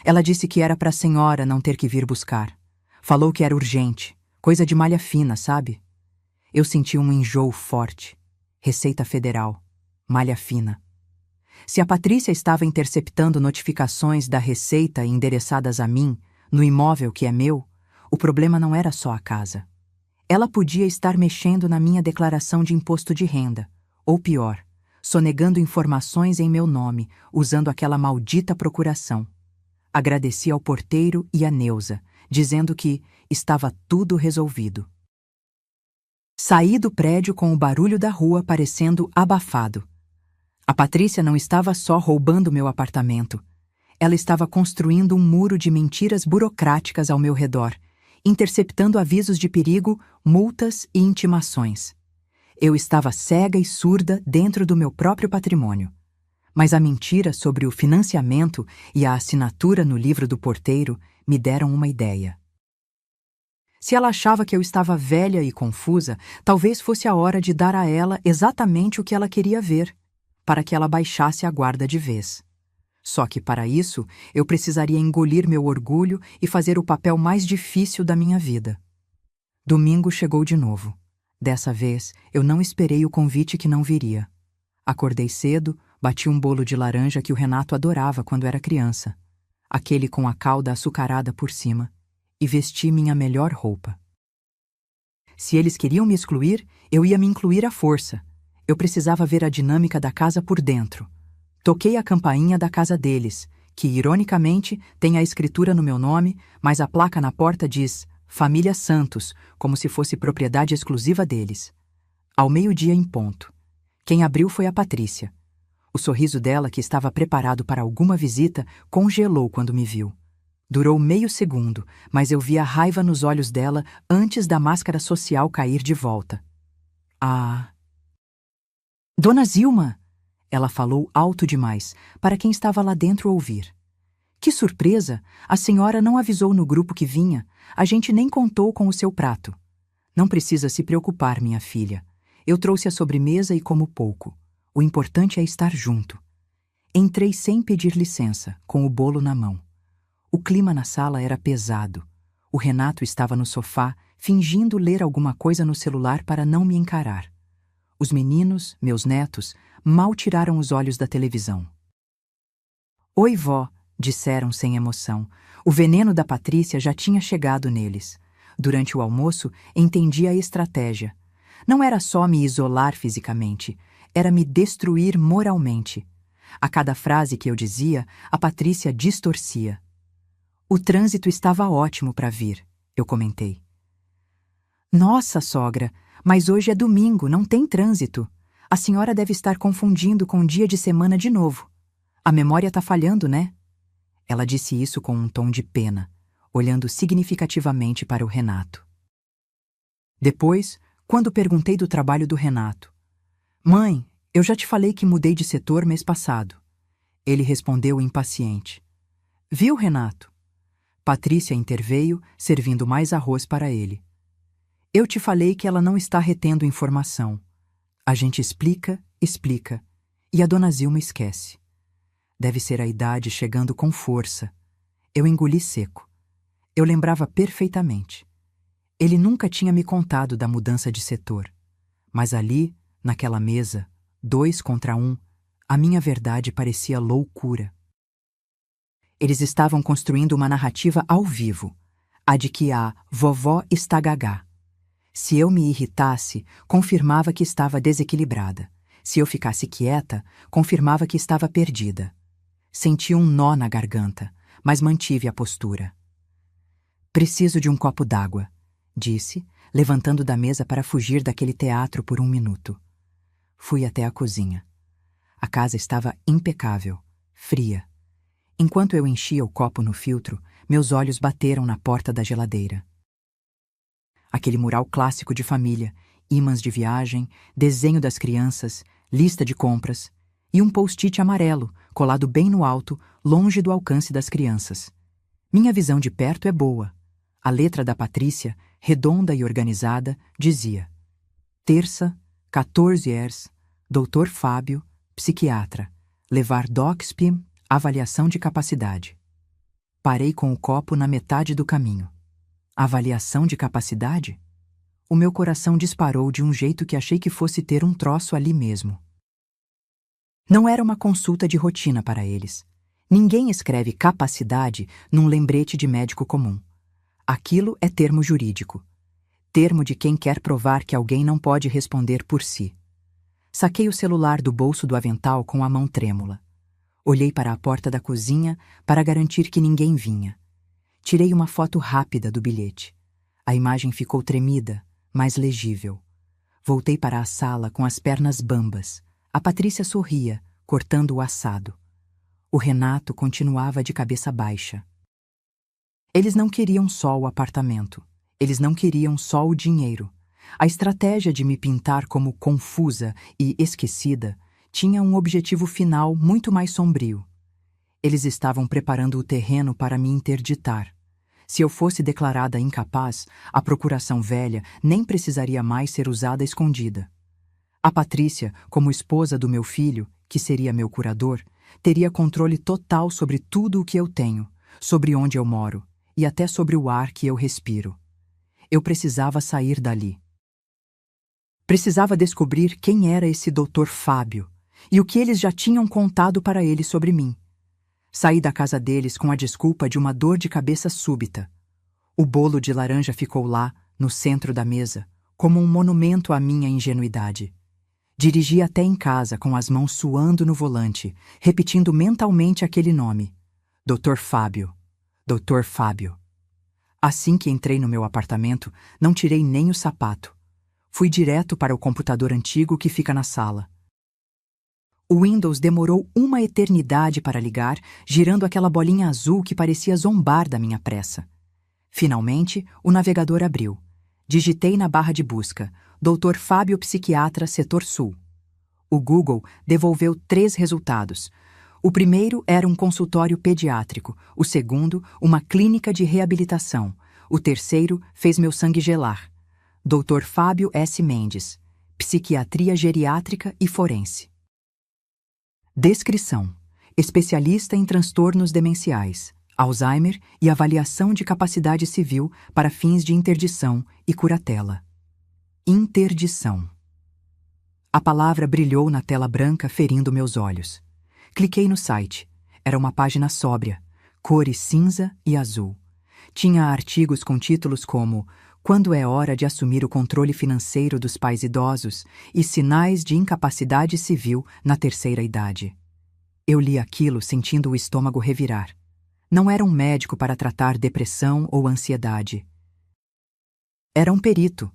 Ela disse que era para a senhora não ter que vir buscar. Falou que era urgente. Coisa de malha fina, sabe? Eu senti um enjoo forte. Receita Federal. Malha fina. Se a Patrícia estava interceptando notificações da Receita endereçadas a mim, no imóvel que é meu, o problema não era só a casa. Ela podia estar mexendo na minha declaração de imposto de renda, ou pior, sonegando informações em meu nome, usando aquela maldita procuração. Agradeci ao porteiro e à Neuza, dizendo que estava tudo resolvido. Saí do prédio com o barulho da rua parecendo abafado. A Patrícia não estava só roubando meu apartamento. Ela estava construindo um muro de mentiras burocráticas ao meu redor, interceptando avisos de perigo, multas e intimações. Eu estava cega e surda dentro do meu próprio patrimônio. Mas a mentira sobre o financiamento e a assinatura no livro do porteiro me deram uma ideia. Se ela achava que eu estava velha e confusa, talvez fosse a hora de dar a ela exatamente o que ela queria ver, para que ela baixasse a guarda de vez. Só que, para isso, eu precisaria engolir meu orgulho e fazer o papel mais difícil da minha vida. Domingo chegou de novo. Dessa vez, eu não esperei o convite que não viria. Acordei cedo, bati um bolo de laranja que o Renato adorava quando era criança, aquele com a calda açucarada por cima, e vesti minha melhor roupa. Se eles queriam me excluir, eu ia me incluir à força. Eu precisava ver a dinâmica da casa por dentro. Toquei a campainha da casa deles, que, ironicamente, tem a escritura no meu nome, mas a placa na porta diz Família Santos, como se fosse propriedade exclusiva deles. Ao meio-dia em ponto. Quem abriu foi a Patrícia. O sorriso dela, que estava preparado para alguma visita, congelou quando me viu. Durou meio segundo, mas eu vi a raiva nos olhos dela antes da máscara social cair de volta. Ah! Dona Zilma! Ela falou alto demais, para quem estava lá dentro ouvir. Que surpresa! A senhora não avisou no grupo que vinha. A gente nem contou com o seu prato. Não precisa se preocupar, minha filha. Eu trouxe a sobremesa e como pouco. O importante é estar junto. Entrei sem pedir licença, com o bolo na mão. O clima na sala era pesado. O Renato estava no sofá, fingindo ler alguma coisa no celular para não me encarar. Os meninos, meus netos, mal tiraram os olhos da televisão. Oi, vó, disseram sem emoção. O veneno da Patrícia já tinha chegado neles. Durante o almoço, entendi a estratégia. Não era só me isolar fisicamente, era me destruir moralmente. A cada frase que eu dizia, a Patrícia distorcia. O trânsito estava ótimo para vir, eu comentei. Nossa, sogra, mas hoje é domingo, não tem trânsito. A senhora deve estar confundindo com dia de semana de novo. A memória está falhando, né? Ela disse isso com um tom de pena, olhando significativamente para o Renato. Depois, quando perguntei do trabalho do Renato, Mãe, eu já te falei que mudei de setor mês passado. Ele respondeu impaciente. Viu, Renato? Patrícia interveio, servindo mais arroz para ele. Eu te falei que ela não está retendo informação. A gente explica, e a dona Zilma esquece. Deve ser a idade chegando com força. Eu engoli seco. Eu lembrava perfeitamente. Ele nunca tinha me contado da mudança de setor. Mas ali, naquela mesa, 2 contra 1, a minha verdade parecia loucura. Eles estavam construindo uma narrativa ao vivo, a de que a vovó está gagá. Se eu me irritasse, confirmava que estava desequilibrada. Se eu ficasse quieta, confirmava que estava perdida. Senti um nó na garganta, mas mantive a postura. Preciso de um copo d'água, disse, levantando da mesa para fugir daquele teatro por 1 minuto. Fui até a cozinha. A casa estava impecável, fria. Enquanto eu enchia o copo no filtro, meus olhos bateram na porta da geladeira. Aquele mural clássico de família, ímãs de viagem, desenho das crianças, lista de compras e um post-it amarelo, colado bem no alto, longe do alcance das crianças. Minha visão de perto é boa. A letra da Patrícia, redonda e organizada, dizia: Terça, 14 horas, Dr. Fábio, psiquiatra, levar DOCSP, avaliação de capacidade. Parei com o copo na metade do caminho. Avaliação de capacidade? O meu coração disparou de um jeito que achei que fosse ter um troço ali mesmo. Não era uma consulta de rotina para eles. Ninguém escreve capacidade num lembrete de médico comum. Aquilo é termo jurídico. Termo de quem quer provar que alguém não pode responder por si. Saquei o celular do bolso do avental com a mão trêmula. Olhei para a porta da cozinha para garantir que ninguém vinha. Tirei uma foto rápida do bilhete. A imagem ficou tremida, mas legível. Voltei para a sala com as pernas bambas. A Patrícia sorria, cortando o assado. O Renato continuava de cabeça baixa. Eles não queriam só o apartamento. Eles não queriam só o dinheiro. A estratégia de me pintar como confusa e esquecida tinha um objetivo final muito mais sombrio. Eles estavam preparando o terreno para me interditar. Se eu fosse declarada incapaz, a procuração velha nem precisaria mais ser usada escondida. A Patrícia, como esposa do meu filho, que seria meu curador, teria controle total sobre tudo o que eu tenho, sobre onde eu moro e até sobre o ar que eu respiro. Eu precisava sair dali. Precisava descobrir quem era esse Dr. Fábio e o que eles já tinham contado para ele sobre mim. Saí da casa deles com a desculpa de uma dor de cabeça súbita. O bolo de laranja ficou lá, no centro da mesa, como um monumento à minha ingenuidade. Dirigi até em casa com as mãos suando no volante, repetindo mentalmente aquele nome: Dr. Fábio. Dr. Fábio. Assim que entrei no meu apartamento, não tirei nem o sapato. Fui direto para o computador antigo que fica na sala. O Windows demorou uma eternidade para ligar, girando aquela bolinha azul que parecia zombar da minha pressa. Finalmente, o navegador abriu. Digitei na barra de busca: Dr. Fábio Psiquiatra, Setor Sul. O Google devolveu 3 resultados. O primeiro era um consultório pediátrico, o segundo, uma clínica de reabilitação. O terceiro fez meu sangue gelar. Dr. Fábio S. Mendes, Psiquiatria Geriátrica e Forense. Descrição: especialista em transtornos demenciais, Alzheimer e avaliação de capacidade civil para fins de interdição e curatela. Interdição. A palavra brilhou na tela branca, ferindo meus olhos. Cliquei no site. Era uma página sóbria, cores cinza e azul. Tinha artigos com títulos como Quando é hora de assumir o controle financeiro dos pais idosos e sinais de incapacidade civil na terceira idade. Eu li aquilo sentindo o estômago revirar. Não era um médico para tratar depressão ou ansiedade. Era um perito.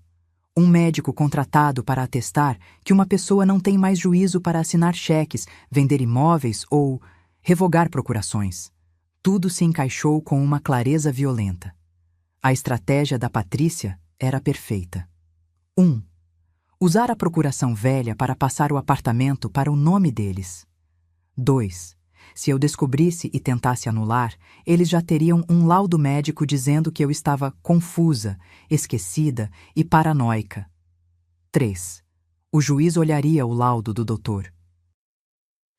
Um médico contratado para atestar que uma pessoa não tem mais juízo para assinar cheques, vender imóveis ou revogar procurações. Tudo se encaixou com uma clareza violenta. A estratégia da Patrícia era perfeita. 1. Usar a procuração velha para passar o apartamento para o nome deles. 2. Se eu descobrisse e tentasse anular, eles já teriam um laudo médico dizendo que eu estava confusa, esquecida e paranoica. 3. O juiz olharia o laudo do doutor.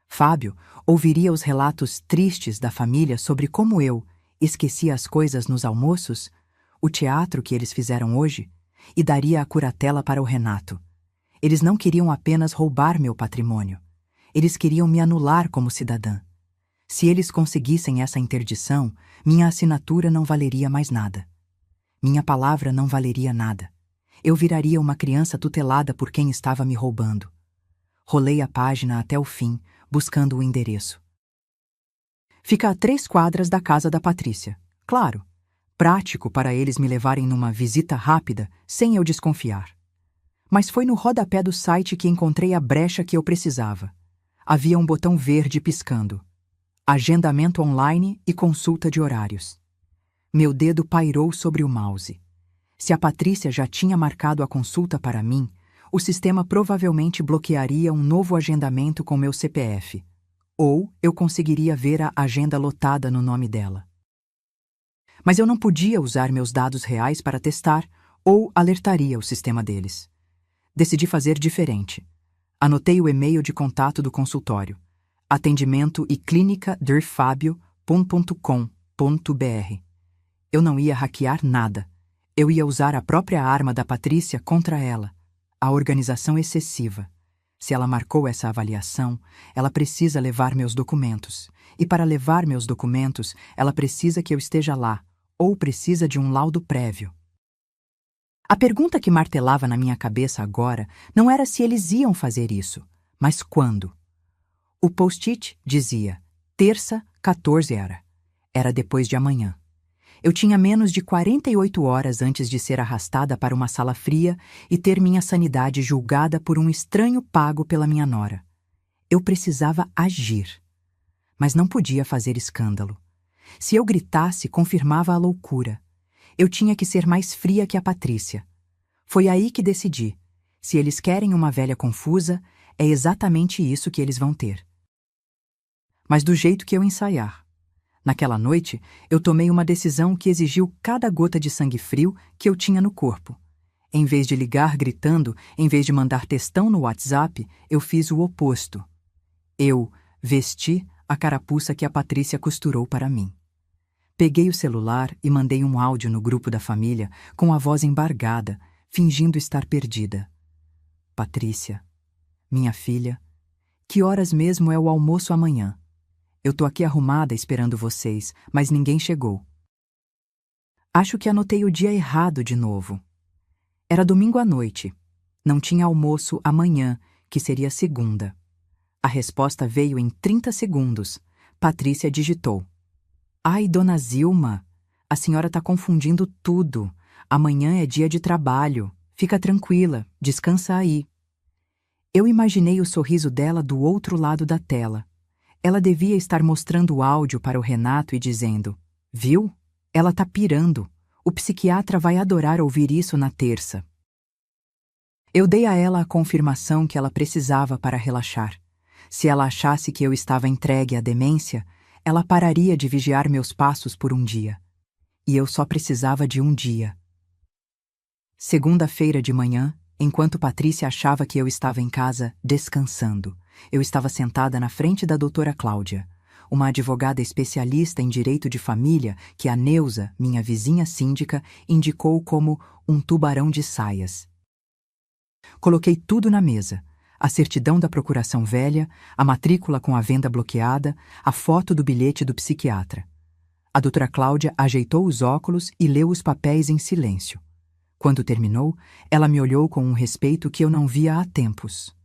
Fábio ouviria os relatos tristes da família sobre como eu esquecia as coisas nos almoços, o teatro que eles fizeram hoje, e daria a curatela para o Renato. Eles não queriam apenas roubar meu patrimônio. Eles queriam me anular como cidadã. Se eles conseguissem essa interdição, minha assinatura não valeria mais nada. Minha palavra não valeria nada. Eu viraria uma criança tutelada por quem estava me roubando. Rolei a página até o fim, buscando o endereço. Fica a 3 quadras da casa da Patrícia. Claro, prático para eles me levarem numa visita rápida, sem eu desconfiar. Mas foi no rodapé do site que encontrei a brecha que eu precisava. Havia um botão verde piscando. Agendamento online e consulta de horários. Meu dedo pairou sobre o mouse. Se a Patrícia já tinha marcado a consulta para mim, o sistema provavelmente bloquearia um novo agendamento com meu CPF. Ou eu conseguiria ver a agenda lotada no nome dela. Mas eu não podia usar meus dados reais para testar ou alertaria o sistema deles. Decidi fazer diferente. Anotei o e-mail de contato do consultório. Atendimento e clínica derfabio.com.br. Eu não ia hackear nada. Eu ia usar a própria arma da Patrícia contra ela, a organização excessiva. Se ela marcou essa avaliação, ela precisa levar meus documentos. E para levar meus documentos, ela precisa que eu esteja lá, ou precisa de um laudo prévio. A pergunta que martelava na minha cabeça agora não era se eles iam fazer isso, mas quando. O post-it dizia, terça, 14 era. Era depois de amanhã. Eu tinha menos de 48 horas antes de ser arrastada para uma sala fria e ter minha sanidade julgada por um estranho pago pela minha nora. Eu precisava agir. Mas não podia fazer escândalo. Se eu gritasse, confirmava a loucura. Eu tinha que ser mais fria que a Patrícia. Foi aí que decidi. Se eles querem uma velha confusa, é exatamente isso que eles vão ter. Mas do jeito que eu ensaiar. Naquela noite, eu tomei uma decisão que exigiu cada gota de sangue frio que eu tinha no corpo. Em vez de ligar gritando, em vez de mandar textão no WhatsApp, eu fiz o oposto. Eu vesti a carapuça que a Patrícia costurou para mim. Peguei o celular e mandei um áudio no grupo da família com a voz embargada, fingindo estar perdida. Patrícia, minha filha, que horas mesmo é o almoço amanhã? Eu tô aqui arrumada esperando vocês, mas ninguém chegou. Acho que anotei o dia errado de novo. Era domingo à noite. Não tinha almoço amanhã, que seria segunda. A resposta veio em 30 segundos. Patrícia digitou: Ai, dona Zilma, a senhora está confundindo tudo. Amanhã é dia de trabalho. Fica tranquila, descansa aí. Eu imaginei o sorriso dela do outro lado da tela. Ela devia estar mostrando o áudio para o Renato e dizendo: Viu? Ela tá pirando. O psiquiatra vai adorar ouvir isso na terça. Eu dei a ela a confirmação que ela precisava para relaxar. Se ela achasse que eu estava entregue à demência, ela pararia de vigiar meus passos por um dia. E eu só precisava de um dia. Segunda-feira de manhã, enquanto Patrícia achava que eu estava em casa, descansando, eu estava sentada na frente da doutora Cláudia, uma advogada especialista em direito de família que a Neuza, minha vizinha síndica, indicou como um tubarão de saias. Coloquei tudo na mesa: a certidão da procuração velha, a matrícula com a venda bloqueada, a foto do bilhete do psiquiatra. A doutora Cláudia ajeitou os óculos e leu os papéis em silêncio. Quando terminou, ela me olhou com um respeito que eu não via há tempos.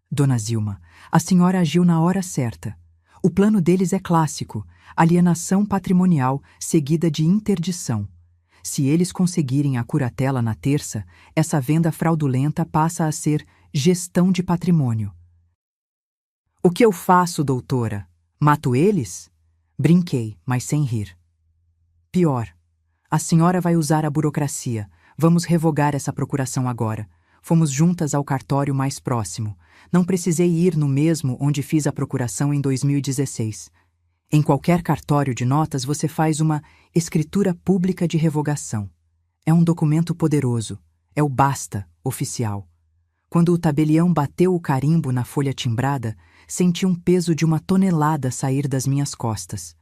Dona Zilma, a senhora agiu na hora certa. O plano deles é clássico: alienação patrimonial seguida de interdição. Se eles conseguirem a curatela na terça, essa venda fraudulenta passa a ser gestão de patrimônio. O que eu faço, doutora? Mato eles? Brinquei, mas sem rir. Pior. A senhora vai usar a burocracia. Vamos revogar essa procuração agora. Fomos juntas ao cartório mais próximo. Não precisei ir no mesmo onde fiz a procuração em 2016. Em qualquer cartório de notas você faz uma escritura pública de revogação. É um documento poderoso. É o basta oficial. Quando o tabelião bateu o carimbo na folha timbrada, senti um peso de 1 tonelada sair das minhas costas.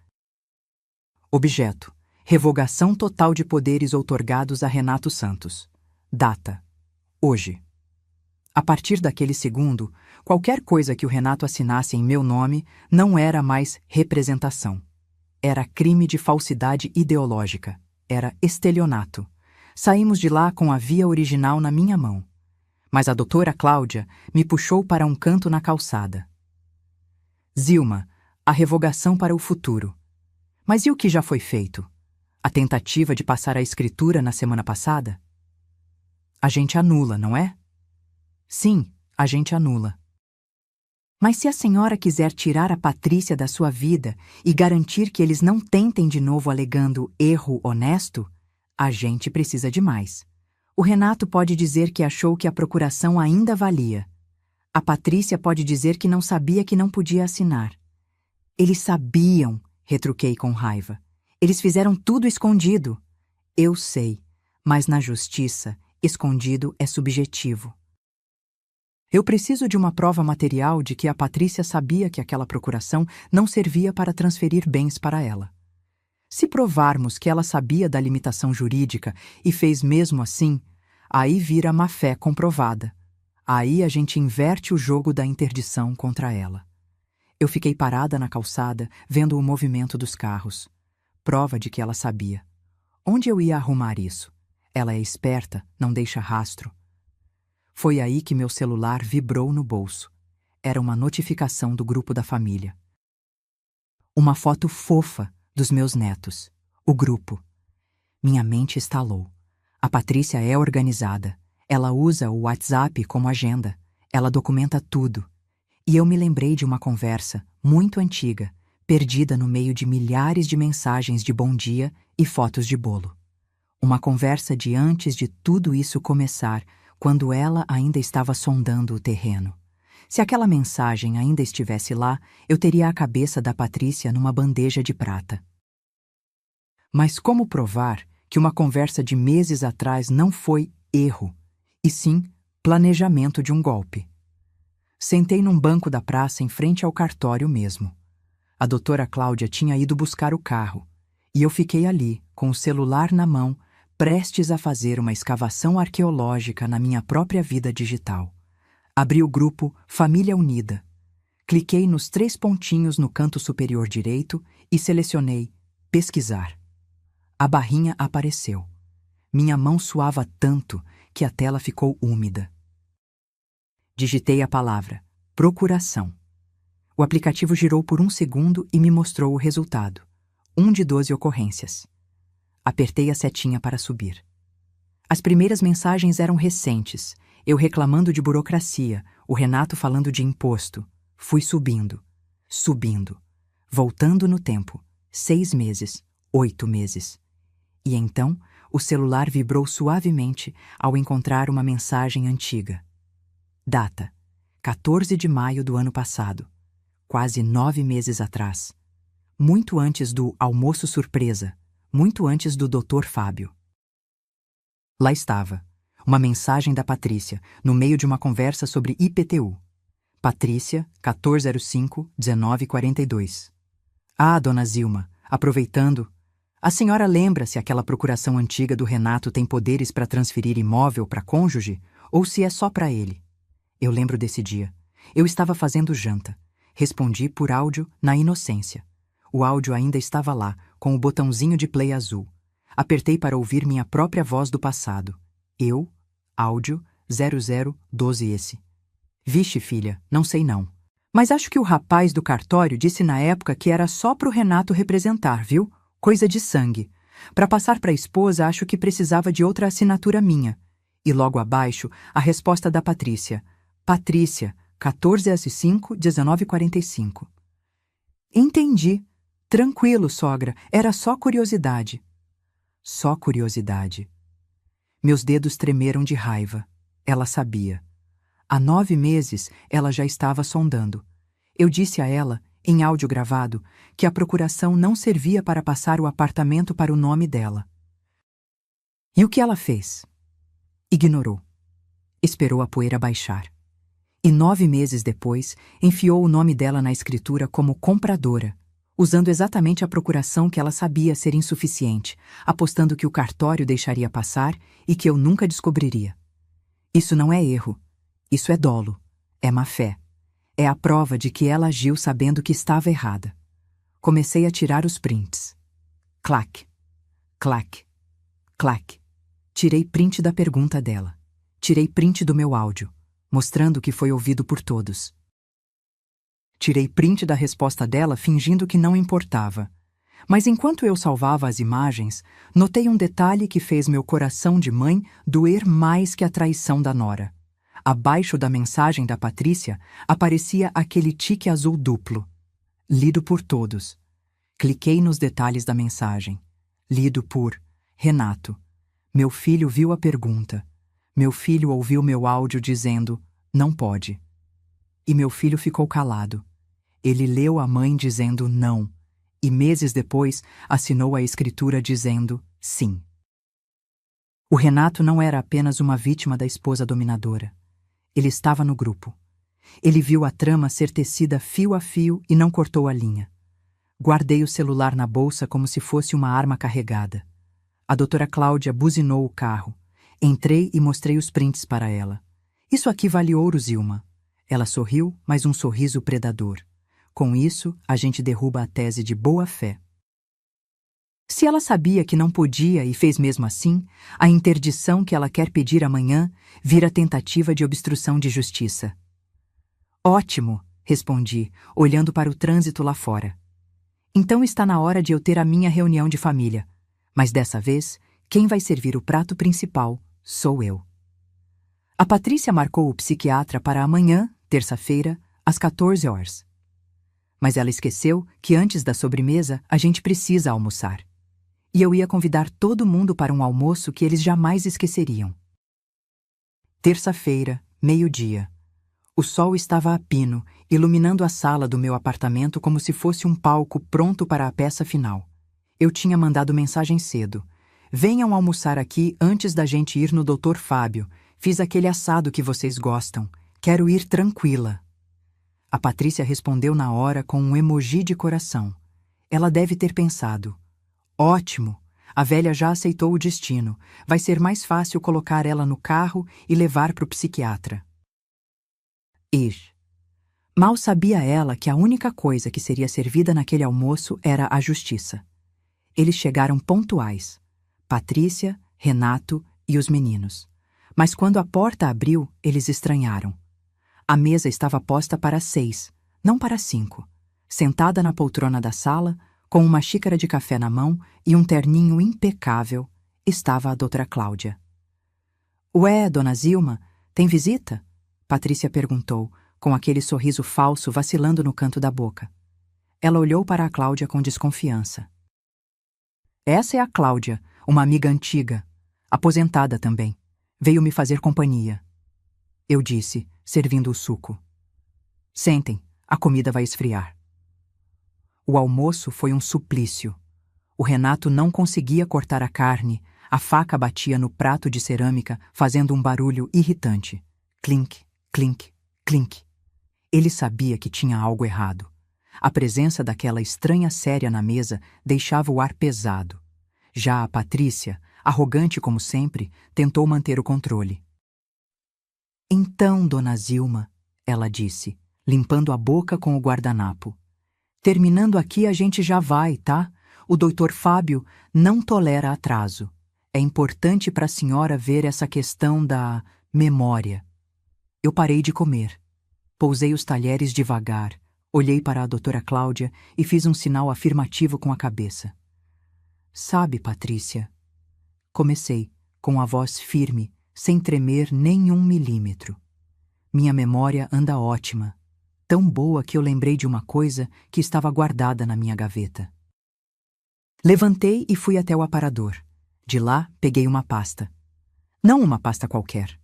Objeto: revogação total de poderes outorgados a Renato Santos. Data: hoje. A partir daquele segundo, qualquer coisa que o Renato assinasse em meu nome não era mais representação. Era crime de falsidade ideológica. Era estelionato. Saímos de lá com a via original na minha mão. Mas a doutora Cláudia me puxou para um canto na calçada. Zilma, a revogação para o futuro. Mas e o que já foi feito? A tentativa de passar a escritura na semana passada? A gente anula, não é? Sim, a gente anula. Mas se a senhora quiser tirar a Patrícia da sua vida e garantir que eles não tentem de novo alegando erro honesto, a gente precisa de mais. O Renato pode dizer que achou que a procuração ainda valia. A Patrícia pode dizer que não sabia que não podia assinar. Eles sabiam, retruquei com raiva. Eles fizeram tudo escondido. Eu sei, mas na justiça, escondido é subjetivo. Eu preciso de uma prova material de que a Patrícia sabia que aquela procuração não servia para transferir bens para ela. Se provarmos que ela sabia da limitação jurídica e fez mesmo assim, aí vira má-fé comprovada. Aí a gente inverte o jogo da interdição contra ela. Eu fiquei parada na calçada, vendo o movimento dos carros. Prova de que ela sabia. Onde eu ia arrumar isso? Ela é esperta, não deixa rastro. Foi aí que meu celular vibrou no bolso. Era uma notificação do grupo da família. Uma foto fofa dos meus netos. O grupo. Minha mente estalou. A Patrícia é organizada. Ela usa o WhatsApp como agenda. Ela documenta tudo. E eu me lembrei de uma conversa muito antiga, perdida no meio de milhares de mensagens de bom dia e fotos de bolo. Uma conversa de antes de tudo isso começar, quando ela ainda estava sondando o terreno. Se aquela mensagem ainda estivesse lá, eu teria a cabeça da Patrícia numa bandeja de prata. Mas como provar que uma conversa de meses atrás não foi erro, e sim planejamento de um golpe? Sentei num banco da praça em frente ao cartório mesmo. A doutora Cláudia tinha ido buscar o carro, e eu fiquei ali, com o celular na mão, prestes a fazer uma escavação arqueológica na minha própria vida digital. Abri o grupo Família Unida. Cliquei nos 3 pontinhos no canto superior direito e selecionei Pesquisar. A barrinha apareceu. Minha mão suava tanto que a tela ficou úmida. Digitei a palavra procuração. O aplicativo girou por 1 segundo e me mostrou o resultado: 1 de 12 ocorrências. Apertei a setinha para subir. As primeiras mensagens eram recentes, eu reclamando de burocracia, o Renato falando de imposto. Fui subindo, voltando no tempo, 6 meses, 8 meses. E então, o celular vibrou suavemente ao encontrar uma mensagem antiga. Data: 14 de maio do ano passado, quase 9 meses atrás. Muito antes do almoço surpresa, muito antes do Dr. Fábio. Lá estava, uma mensagem da Patrícia, no meio de uma conversa sobre IPTU. Patrícia, 1405-1942. Ah, dona Zilma, aproveitando, a senhora lembra se aquela procuração antiga do Renato tem poderes para transferir imóvel para cônjuge ou se é só para ele? Eu lembro desse dia. Eu estava fazendo janta. Respondi por áudio na inocência. O áudio ainda estava lá, com o botãozinho de play azul. Apertei para ouvir minha própria voz do passado. Eu, áudio 0012 esse. Vixe, filha, não sei não. Mas acho que o rapaz do cartório disse na época que era só pro Renato representar, viu? Coisa de sangue. Para passar para a esposa, acho que precisava de outra assinatura minha. E logo abaixo, a resposta da Patrícia. Patrícia, 14S5-1945. Entendi. Tranquilo, sogra, era só curiosidade. Só curiosidade. Meus dedos tremeram de raiva. Ela sabia. Há 9 meses, ela já estava sondando. Eu disse a ela, em áudio gravado, que a procuração não servia para passar o apartamento para o nome dela. E o que ela fez? Ignorou. Esperou a poeira baixar. E 9 meses depois, enfiou o nome dela na escritura como compradora, usando exatamente a procuração que ela sabia ser insuficiente, apostando que o cartório deixaria passar e que eu nunca descobriria. Isso não é erro. Isso é dolo. É má-fé. É a prova de que ela agiu sabendo que estava errada. Comecei a tirar os prints. Clac, clac, clac. Tirei print da pergunta dela. Tirei print do meu áudio, mostrando que foi ouvido por todos. Tirei print da resposta dela fingindo que não importava. Mas enquanto eu salvava as imagens, notei um detalhe que fez meu coração de mãe doer mais que a traição da nora. Abaixo da mensagem da Patrícia aparecia aquele tique azul duplo. Lido por todos. Cliquei nos detalhes da mensagem. Lido por Renato. Meu filho viu a pergunta. Meu filho ouviu meu áudio dizendo, não pode. E meu filho ficou calado. Ele leu a mãe dizendo não, e meses depois assinou a escritura dizendo sim. O Renato não era apenas uma vítima da esposa dominadora. Ele estava no grupo. Ele viu a trama ser tecida fio a fio e não cortou a linha. Guardei o celular na bolsa como se fosse uma arma carregada. A doutora Cláudia buzinou o carro. Entrei e mostrei os prints para ela. Isso aqui vale ouro, Zilma. Ela sorriu, mas um sorriso predador. Com isso, a gente derruba a tese de boa-fé. Se ela sabia que não podia e fez mesmo assim, a interdição que ela quer pedir amanhã vira tentativa de obstrução de justiça. Ótimo, respondi, olhando para o trânsito lá fora. Então está na hora de eu ter a minha reunião de família. Mas dessa vez, quem vai servir o prato principal sou eu. A Patrícia marcou o psiquiatra para amanhã, terça-feira, às 14 horas. Mas ela esqueceu que antes da sobremesa a gente precisa almoçar. E eu ia convidar todo mundo para um almoço que eles jamais esqueceriam. Terça-feira, meio-dia. O sol estava a pino, iluminando a sala do meu apartamento como se fosse um palco pronto para a peça final. Eu tinha mandado mensagem cedo. Venham almoçar aqui antes da gente ir no Dr. Fábio. Fiz aquele assado que vocês gostam. Quero ir tranquila. A Patrícia respondeu na hora com um emoji de coração. Ela deve ter pensado. Ótimo! A velha já aceitou o destino. Vai ser mais fácil colocar ela no carro e levar para o psiquiatra. Mal sabia ela que a única coisa que seria servida naquele almoço era a justiça. Eles chegaram pontuais. Patrícia, Renato e os meninos. Mas quando a porta abriu, eles estranharam. A mesa estava posta para 6, não para 5. Sentada na poltrona da sala, com uma xícara de café na mão e um terninho impecável, estava a doutora Cláudia. Ué, dona Zilma, tem visita? Patrícia perguntou, com aquele sorriso falso vacilando no canto da boca. Ela olhou para a Cláudia com desconfiança. Essa é a Cláudia, uma amiga antiga, aposentada também. Veio me fazer companhia. Eu disse, servindo o suco. Sentem, a comida vai esfriar. O almoço foi um suplício. O Renato não conseguia cortar a carne, a faca batia no prato de cerâmica, fazendo um barulho irritante. Clink, clink, clink. Ele sabia que tinha algo errado. A presença daquela estranha séria na mesa deixava o ar pesado. Já a Patrícia, arrogante como sempre, tentou manter o controle. Então, dona Zilma, ela disse, limpando a boca com o guardanapo. Terminando aqui a gente já vai, tá? O doutor Fábio não tolera atraso. É importante para a senhora ver essa questão da memória. Eu parei de comer. Pousei os talheres devagar, olhei para a doutora Cláudia e fiz um sinal afirmativo com a cabeça. Sabe, Patrícia? Comecei, com a voz firme, sem tremer nem 1 milímetro. Minha memória anda ótima, tão boa que eu lembrei de uma coisa que estava guardada na minha gaveta. Levantei e fui até o aparador. De lá, peguei uma pasta. Não uma pasta qualquer.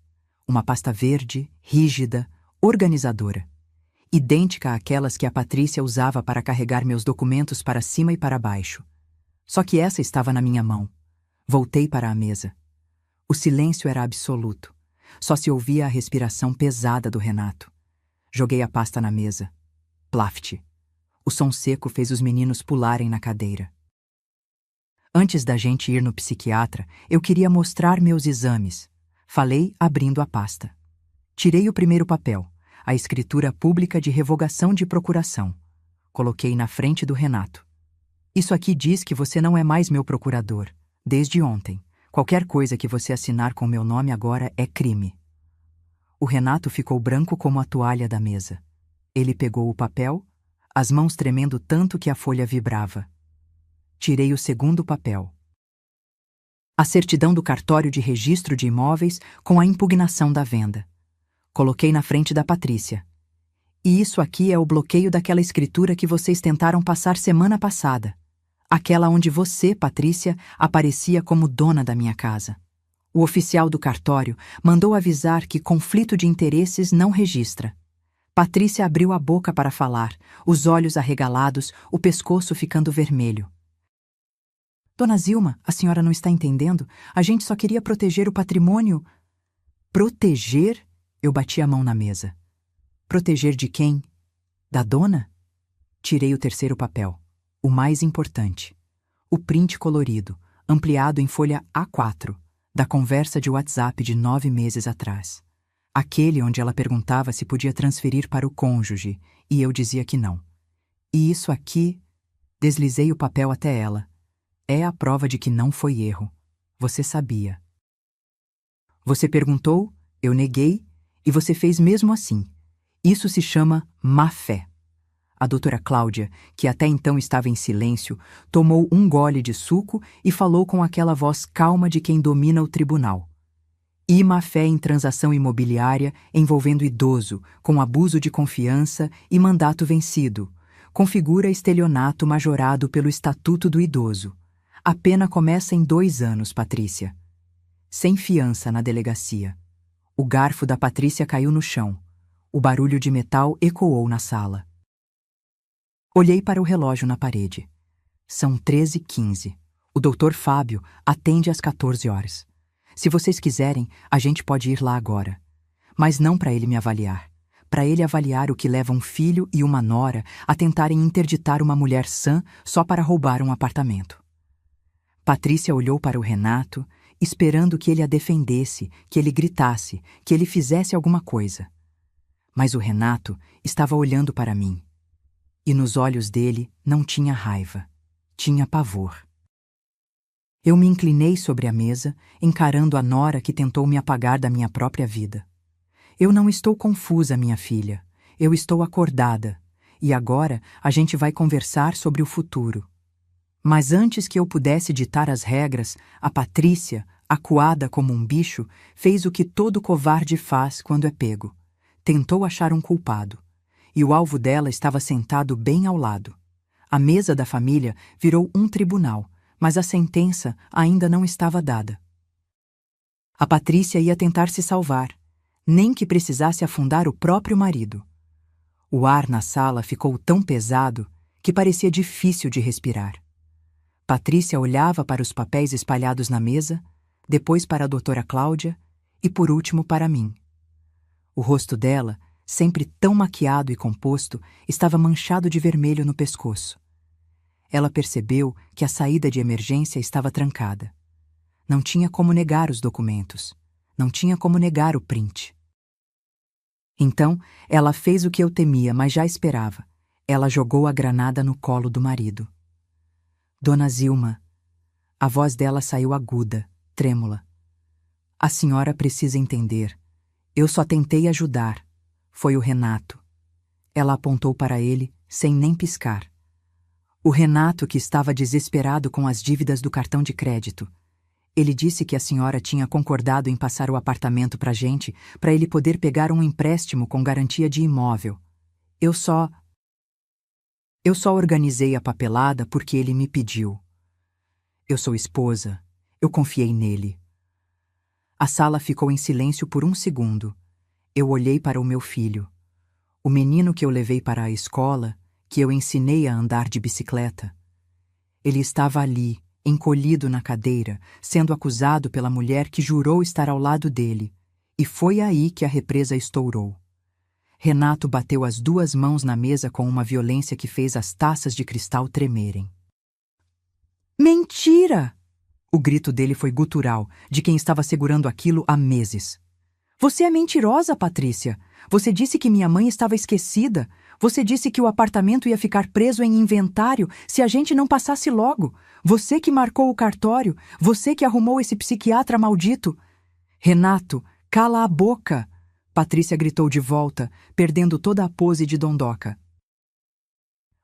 Uma pasta verde, rígida, organizadora. Idêntica àquelas que a Patrícia usava para carregar meus documentos para cima e para baixo. Só que essa estava na minha mão. Voltei para a mesa. O silêncio era absoluto. Só se ouvia a respiração pesada do Renato. Joguei a pasta na mesa. Plaft. O som seco fez os meninos pularem na cadeira. Antes da gente ir no psiquiatra, eu queria mostrar meus exames. Falei abrindo a pasta. Tirei o primeiro papel, a escritura pública de revogação de procuração. Coloquei na frente do Renato. Isso aqui diz que você não é mais meu procurador. Desde ontem. Qualquer coisa que você assinar com meu nome agora é crime. O Renato ficou branco como a toalha da mesa. Ele pegou o papel, as mãos tremendo tanto que a folha vibrava. Tirei o segundo papel. A certidão do cartório de registro de imóveis com a impugnação da venda. Coloquei na frente da Patrícia. E isso aqui é o bloqueio daquela escritura que vocês tentaram passar semana passada. Aquela onde você, Patrícia, aparecia como dona da minha casa. O oficial do cartório mandou avisar que conflito de interesses não registra. Patrícia abriu a boca para falar, os olhos arregalados, o pescoço ficando vermelho. Dona Zilma, a senhora não está entendendo? A gente só queria proteger o patrimônio. Proteger? Eu bati a mão na mesa. Proteger de quem? Da dona? Tirei o terceiro papel. O mais importante. O print colorido, ampliado em folha A4, da conversa de WhatsApp de 9 meses atrás. Aquele onde ela perguntava se podia transferir para o cônjuge, e eu dizia que não. E isso aqui, deslizei o papel até ela. É a prova de que não foi erro. Você sabia. Você perguntou, eu neguei, e você fez mesmo assim. Isso se chama má-fé. A doutora Cláudia, que até então estava em silêncio, tomou um gole de suco e falou com aquela voz calma de quem domina o tribunal. E má-fé em transação imobiliária envolvendo idoso, com abuso de confiança e mandato vencido. Configura estelionato majorado pelo Estatuto do Idoso. A pena começa em 2 anos, Patrícia. Sem fiança na delegacia. O garfo da Patrícia caiu no chão. O barulho de metal ecoou na sala. Olhei para o relógio na parede. São 13h15. O doutor Fábio atende às 14 horas. Se vocês quiserem, a gente pode ir lá agora. Mas não para ele me avaliar. Para ele avaliar o que leva um filho e uma nora a tentarem interditar uma mulher sã só para roubar um apartamento. Patrícia olhou para o Renato, esperando que ele a defendesse, que ele gritasse, que ele fizesse alguma coisa. Mas o Renato estava olhando para mim. E nos olhos dele não tinha raiva, tinha pavor. Eu me inclinei sobre a mesa, encarando a nora que tentou me apagar da minha própria vida. Eu não estou confusa, minha filha. Eu estou acordada. E agora a gente vai conversar sobre o futuro. Mas antes que eu pudesse ditar as regras, a Patrícia, acuada como um bicho, fez o que todo covarde faz quando é pego. Tentou achar um culpado. E o alvo dela estava sentado bem ao lado. A mesa da família virou um tribunal, mas a sentença ainda não estava dada. A Patrícia ia tentar se salvar, nem que precisasse afundar o próprio marido. O ar na sala ficou tão pesado que parecia difícil de respirar. Patrícia olhava para os papéis espalhados na mesa, depois para a doutora Cláudia e, por último, para mim. O rosto dela, sempre tão maquiado e composto, estava manchado de vermelho no pescoço. Ela percebeu que a saída de emergência estava trancada. Não tinha como negar os documentos. Não tinha como negar o print. Então, ela fez o que eu temia, mas já esperava. Ela jogou a granada no colo do marido. Dona Zilma. A voz dela saiu aguda, trêmula. A senhora precisa entender. Eu só tentei ajudar. Foi o Renato. Ela apontou para ele, sem nem piscar. O Renato, que estava desesperado com as dívidas do cartão de crédito. Ele disse que a senhora tinha concordado em passar o apartamento para a gente, para ele poder pegar um empréstimo com garantia de imóvel. Eu só organizei a papelada porque ele me pediu. Eu sou esposa. Eu confiei nele. A sala ficou em silêncio por um segundo. Eu olhei para o meu filho. O menino que eu levei para a escola, que eu ensinei a andar de bicicleta. Ele estava ali, encolhido na cadeira, sendo acusado pela mulher que jurou estar ao lado dele. E foi aí que a represa estourou. Renato bateu as duas mãos na mesa com uma violência que fez as taças de cristal tremerem. Mentira! O grito dele foi gutural, de quem estava segurando aquilo há meses. Você é mentirosa, Patrícia. Você disse que minha mãe estava esquecida. Você disse que o apartamento ia ficar preso em inventário se a gente não passasse logo. Você que marcou o cartório. Você que arrumou esse psiquiatra maldito. Renato, cala a boca! Patrícia gritou de volta, perdendo toda a pose de dondoca.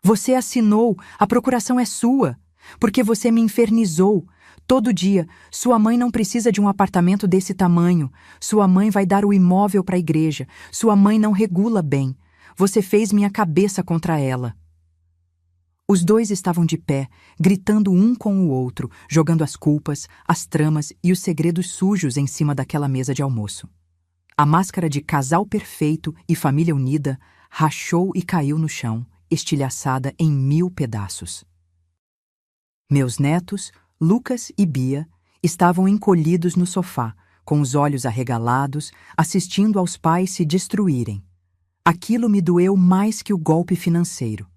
Você assinou. A procuração é sua. Porque você me infernizou. Todo dia, sua mãe não precisa de um apartamento desse tamanho. Sua mãe vai dar o imóvel para a igreja. Sua mãe não regula bem. Você fez minha cabeça contra ela. Os dois estavam de pé, gritando um com o outro, jogando as culpas, as tramas e os segredos sujos em cima daquela mesa de almoço. A máscara de casal perfeito e família unida rachou e caiu no chão, estilhaçada em 1000 pedaços. Meus netos, Lucas e Bia, estavam encolhidos no sofá, com os olhos arregalados, assistindo aos pais se destruírem. Aquilo me doeu mais que o golpe financeiro.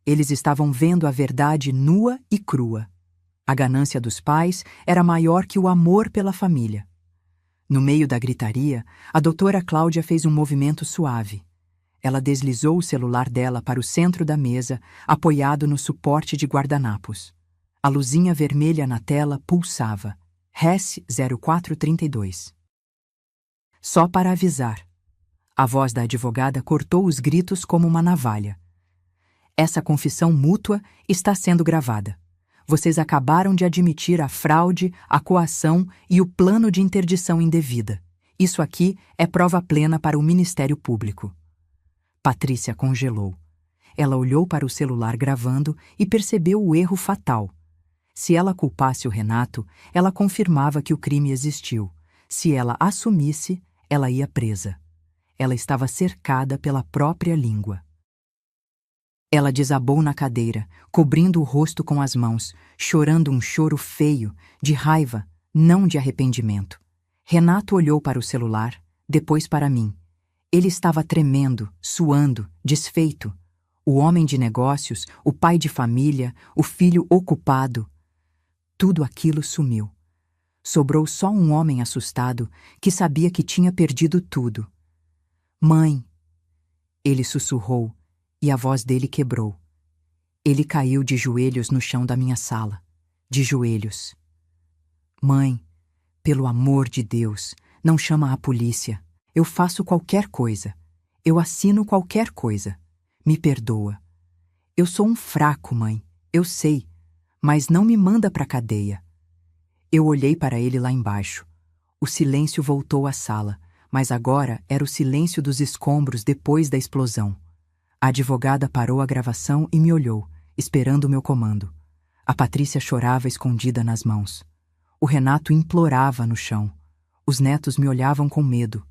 Eles estavam vendo a verdade nua e crua. A ganância dos pais era maior que o amor pela família. No meio da gritaria, a doutora Cláudia fez um movimento suave. Ela deslizou o celular dela para o centro da mesa, apoiado no suporte de guardanapos. A luzinha vermelha na tela pulsava. RES 0432. Só para avisar. A voz da advogada cortou os gritos como uma navalha. Essa confissão mútua está sendo gravada. Vocês acabaram de admitir a fraude, a coação e o plano de interdição indevida. Isso aqui é prova plena para o Ministério Público. Patrícia congelou. Ela olhou para o celular gravando e percebeu o erro fatal. Se ela culpasse o Renato, ela confirmava que o crime existiu. Se ela assumisse, ela ia presa. Ela estava cercada pela própria língua. Ela desabou na cadeira, cobrindo o rosto com as mãos, chorando um choro feio, de raiva, não de arrependimento. Renato olhou para o celular, depois para mim. Ele estava tremendo, suando, desfeito. O homem de negócios, o pai de família, o filho ocupado. Tudo aquilo sumiu. Sobrou só um homem assustado que sabia que tinha perdido tudo. Mãe! Ele sussurrou e a voz dele quebrou. Ele caiu de joelhos no chão da minha sala. De joelhos. Mãe, pelo amor de Deus, não chama a polícia. Eu faço qualquer coisa. Eu assino qualquer coisa. Me perdoa. Eu sou um fraco, mãe. Eu sei. Mas não me manda pra cadeia. Eu olhei para ele lá embaixo. O silêncio voltou à sala, mas agora era o silêncio dos escombros depois da explosão. A advogada parou a gravação e me olhou, esperando o meu comando. A Patrícia chorava escondida nas mãos. O Renato implorava no chão. Os netos me olhavam com medo.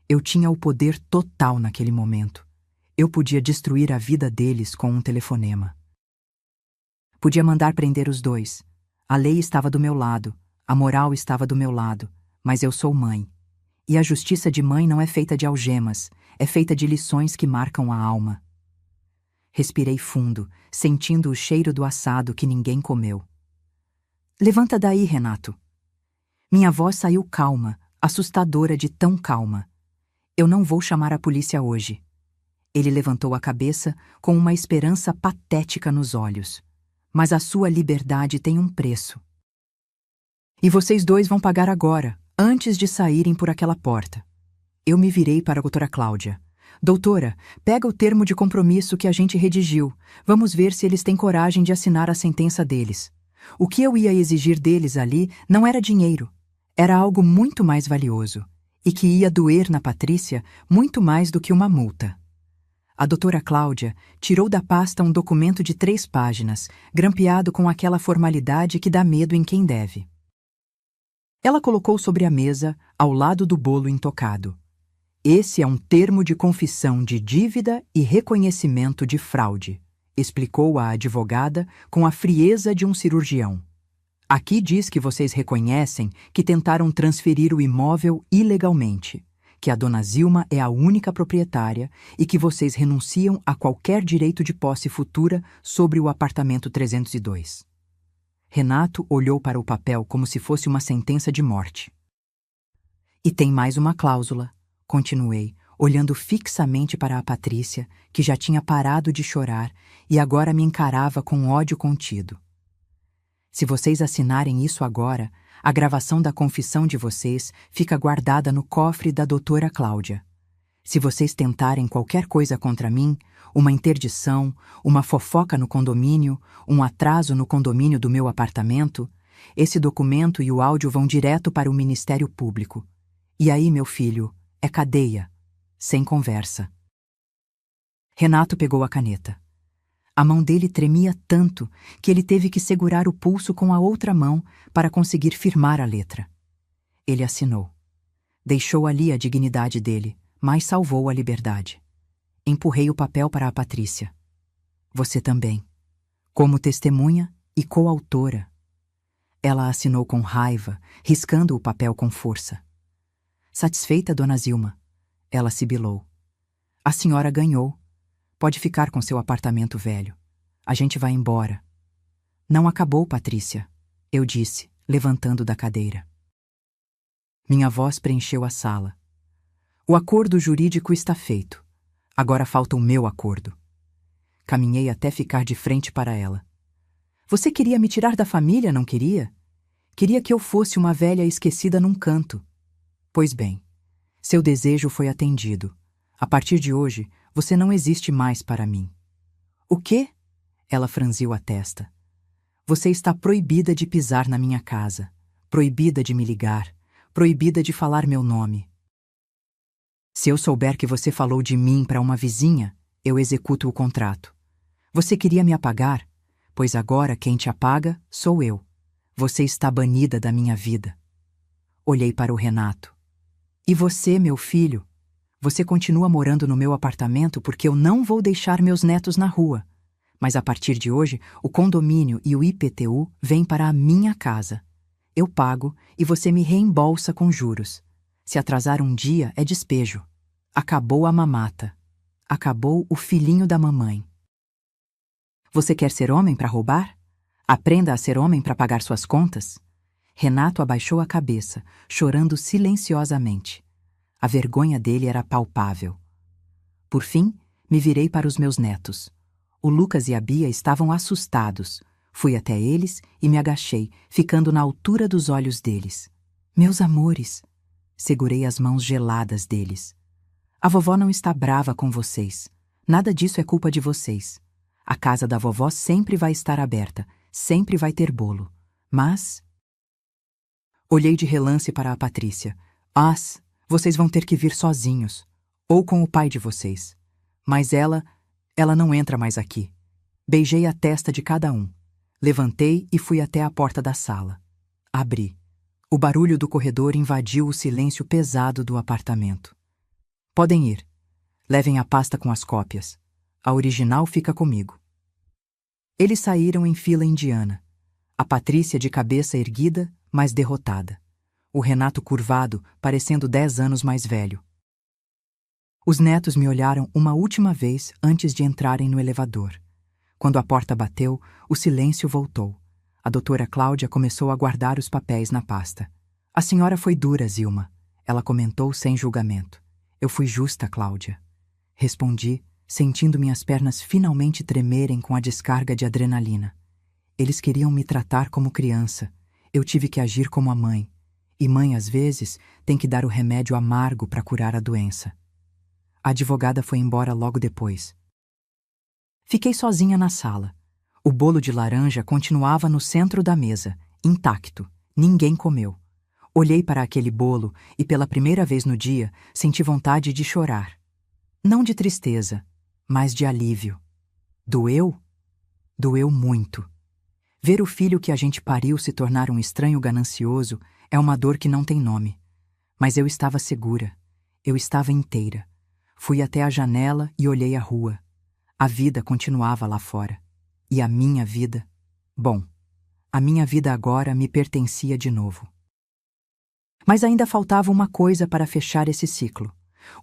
Eu tinha o poder total naquele momento. Eu podia destruir a vida deles com um telefonema. Podia mandar prender os dois. A lei estava do meu lado, a moral estava do meu lado, mas eu sou mãe. E a justiça de mãe não é feita de algemas, é feita de lições que marcam a alma. Respirei fundo, sentindo o cheiro do assado que ninguém comeu. Levanta daí, Renato. Minha voz saiu calma, assustadora de tão calma. Eu não vou chamar a polícia hoje. Ele levantou a cabeça com uma esperança patética nos olhos. Mas a sua liberdade tem um preço. E vocês dois vão pagar agora, antes de saírem por aquela porta. Eu me virei para a doutora Cláudia. Doutora, pega o termo de compromisso que a gente redigiu. Vamos ver se eles têm coragem de assinar a sentença deles. O que eu ia exigir deles ali não era dinheiro. Era algo muito mais valioso. E que ia doer na Patrícia muito mais do que uma multa. A doutora Cláudia tirou da pasta um documento de 3 páginas, grampeado com aquela formalidade que dá medo em quem deve. Ela colocou sobre a mesa, ao lado do bolo intocado. Esse é um termo de confissão de dívida e reconhecimento de fraude, explicou a advogada com a frieza de um cirurgião. Aqui diz que vocês reconhecem que tentaram transferir o imóvel ilegalmente, que a dona Zilma é a única proprietária e que vocês renunciam a qualquer direito de posse futura sobre o apartamento 302. Renato olhou para o papel como se fosse uma sentença de morte. E tem mais uma cláusula, continuei, olhando fixamente para a Patrícia, que já tinha parado de chorar e agora me encarava com ódio contido. Se vocês assinarem isso agora, a gravação da confissão de vocês fica guardada no cofre da doutora Cláudia. Se vocês tentarem qualquer coisa contra mim, uma interdição, uma fofoca no condomínio, um atraso no condomínio do meu apartamento, esse documento e o áudio vão direto para o Ministério Público. E aí, meu filho, é cadeia, sem conversa. Renato pegou a caneta. A mão dele tremia tanto que ele teve que segurar o pulso com a outra mão para conseguir firmar a letra. Ele assinou. Deixou ali a dignidade dele, mas salvou a liberdade. Empurrei o papel para a Patrícia. Você também. Como testemunha e coautora. Ela assinou com raiva, riscando o papel com força. Satisfeita, dona Zilma? Ela sibilou. A senhora ganhou. Pode ficar com seu apartamento velho. A gente vai embora. Não acabou, Patrícia, eu disse, levantando da cadeira. Minha voz preencheu a sala. O acordo jurídico está feito. Agora falta o meu acordo. Caminhei até ficar de frente para ela. Você queria me tirar da família, não queria? Queria que eu fosse uma velha esquecida num canto. Pois bem, seu desejo foi atendido. A partir de hoje, você não existe mais para mim. O quê? Ela franziu a testa. Você está proibida de pisar na minha casa, proibida de me ligar, proibida de falar meu nome. Se eu souber que você falou de mim para uma vizinha, eu executo o contrato. Você queria me apagar? Pois agora quem te apaga sou eu. Você está banida da minha vida. Olhei para o Renato. E você, meu filho? Você continua morando no meu apartamento porque eu não vou deixar meus netos na rua. Mas a partir de hoje, o condomínio e o IPTU vêm para a minha casa. Eu pago e você me reembolsa com juros. Se atrasar um dia, é despejo. Acabou a mamata. Acabou o filhinho da mamãe. Você quer ser homem para roubar? Aprenda a ser homem para pagar suas contas. Renato abaixou a cabeça, chorando silenciosamente. A vergonha dele era palpável. Por fim, me virei para os meus netos. O Lucas e a Bia estavam assustados. Fui até eles e me agachei, ficando na altura dos olhos deles. Meus amores! Segurei as mãos geladas deles. A vovó não está brava com vocês. Nada disso é culpa de vocês. A casa da vovó sempre vai estar aberta, sempre vai ter bolo. Mas... Olhei de relance para a Patrícia. Mas, vocês vão ter que vir sozinhos, ou com o pai de vocês. Mas ela não entra mais aqui. Beijei a testa de cada um. Levantei e fui até a porta da sala. Abri. O barulho do corredor invadiu o silêncio pesado do apartamento. Podem ir. Levem a pasta com as cópias. A original fica comigo. Eles saíram em fila indiana. A Patrícia de cabeça erguida, mas derrotada. O Renato curvado, parecendo 10 anos mais velho. Os netos me olharam uma última vez antes de entrarem no elevador. Quando a porta bateu, o silêncio voltou. A doutora Cláudia começou a guardar os papéis na pasta. A senhora foi dura, Zilma. Ela comentou sem julgamento. Eu fui justa, Cláudia. Respondi, sentindo minhas pernas finalmente tremerem com a descarga de adrenalina. Eles queriam me tratar como criança. Eu tive que agir como a mãe. E mãe, às vezes, tem que dar o remédio amargo para curar a doença. A advogada foi embora logo depois. Fiquei sozinha na sala. O bolo de laranja continuava no centro da mesa, intacto. Ninguém comeu. Olhei para aquele bolo e, pela primeira vez no dia, senti vontade de chorar. Não de tristeza, mas de alívio. Doeu? Doeu muito. Ver o filho que a gente pariu se tornar um estranho ganancioso é uma dor que não tem nome. Mas eu estava segura. Eu estava inteira. Fui até a janela e olhei a rua. A vida continuava lá fora. E a minha vida? Bom, a minha vida agora me pertencia de novo. Mas ainda faltava uma coisa para fechar esse ciclo.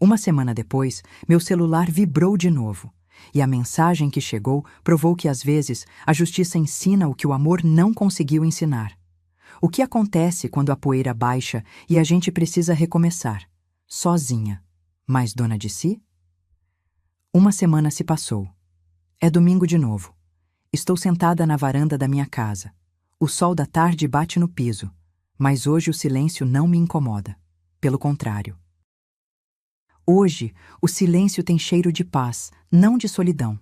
Uma semana depois, meu celular vibrou de novo. E a mensagem que chegou provou que, às vezes, a justiça ensina o que o amor não conseguiu ensinar. O que acontece quando a poeira baixa e a gente precisa recomeçar? Sozinha, mas dona de si? Uma semana se passou. É domingo de novo. Estou sentada na varanda da minha casa. O sol da tarde bate no piso, mas hoje o silêncio não me incomoda. Pelo contrário. Hoje, o silêncio tem cheiro de paz, não de solidão.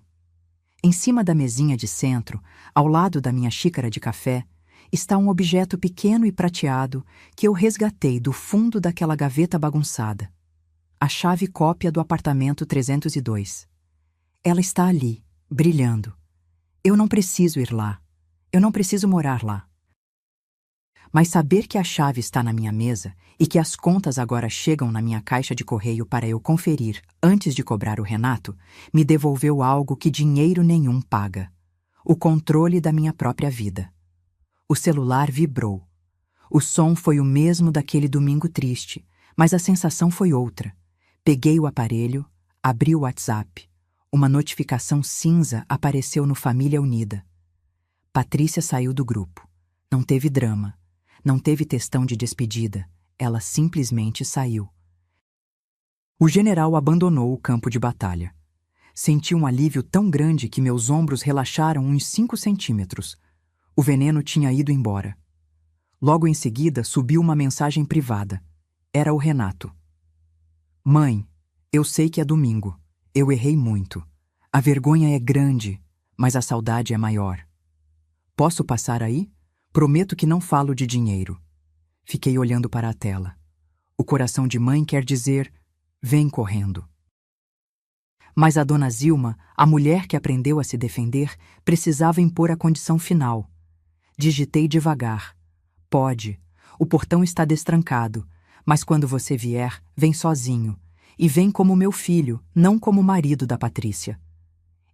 Em cima da mesinha de centro, ao lado da minha xícara de café, está um objeto pequeno e prateado que eu resgatei do fundo daquela gaveta bagunçada. A chave cópia do apartamento 302. Ela está ali, brilhando. Eu não preciso ir lá. Eu não preciso morar lá. Mas saber que a chave está na minha mesa e que as contas agora chegam na minha caixa de correio para eu conferir antes de cobrar o Renato, me devolveu algo que dinheiro nenhum paga: o controle da minha própria vida. O celular vibrou. O som foi o mesmo daquele domingo triste, mas a sensação foi outra. Peguei o aparelho, abri o WhatsApp. Uma notificação cinza apareceu no Família Unida. Patrícia saiu do grupo. Não teve drama. Não teve textão de despedida. Ela simplesmente saiu. O general abandonou o campo de batalha. Senti um alívio tão grande que meus ombros relaxaram uns 5 centímetros. O veneno tinha ido embora. Logo em seguida, subiu uma mensagem privada. Era o Renato. Mãe, eu sei que é domingo. Eu errei muito. A vergonha é grande, mas a saudade é maior. Posso passar aí? Prometo que não falo de dinheiro. Fiquei olhando para a tela. O coração de mãe quer dizer: vem correndo. Mas a dona Zilma, a mulher que aprendeu a se defender, precisava impor a condição final. Digitei devagar. Pode. O portão está destrancado, mas quando você vier, vem sozinho. E vem como meu filho, não como marido da Patrícia.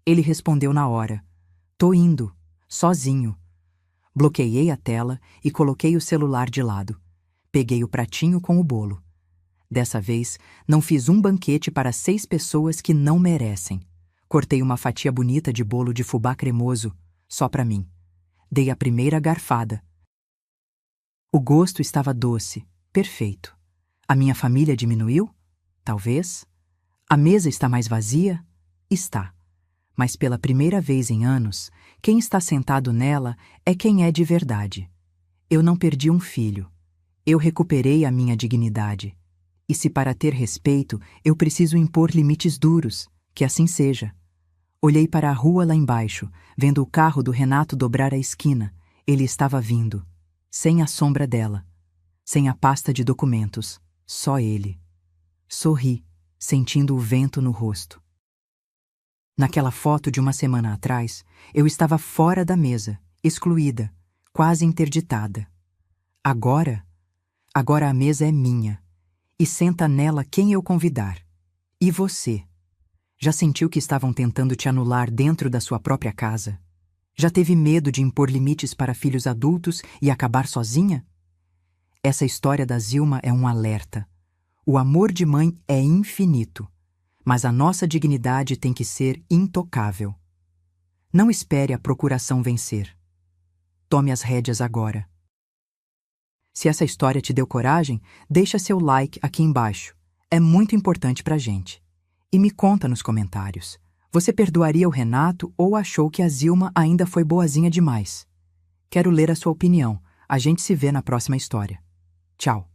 Ele respondeu na hora. Tô indo. Sozinho. Bloqueei a tela e coloquei o celular de lado. Peguei o pratinho com o bolo. Dessa vez, não fiz um banquete para 6 pessoas que não merecem. Cortei uma fatia bonita de bolo de fubá cremoso, só para mim. Dei a primeira garfada. O gosto estava doce, perfeito. A minha família diminuiu? Talvez. A mesa está mais vazia? Está. Mas pela primeira vez em anos, quem está sentado nela é quem é de verdade. Eu não perdi um filho. Eu recuperei a minha dignidade. E se para ter respeito eu preciso impor limites duros, que assim seja. Olhei para a rua lá embaixo, vendo o carro do Renato dobrar a esquina. Ele estava vindo. Sem a sombra dela. Sem a pasta de documentos. Só ele. Sorri, sentindo o vento no rosto. Naquela foto de uma semana atrás, eu estava fora da mesa, excluída, quase interditada. Agora a mesa é minha, e senta nela quem eu convidar. E você? Já sentiu que estavam tentando te anular dentro da sua própria casa? Já teve medo de impor limites para filhos adultos e acabar sozinha? Essa história da Zilma é um alerta. O amor de mãe é infinito, mas a nossa dignidade tem que ser intocável. Não espere a procuração vencer. Tome as rédeas agora. Se essa história te deu coragem, deixa seu like aqui embaixo. É muito importante pra gente. E me conta nos comentários. Você perdoaria o Renato ou achou que a Zilma ainda foi boazinha demais? Quero ler a sua opinião. A gente se vê na próxima história. Tchau.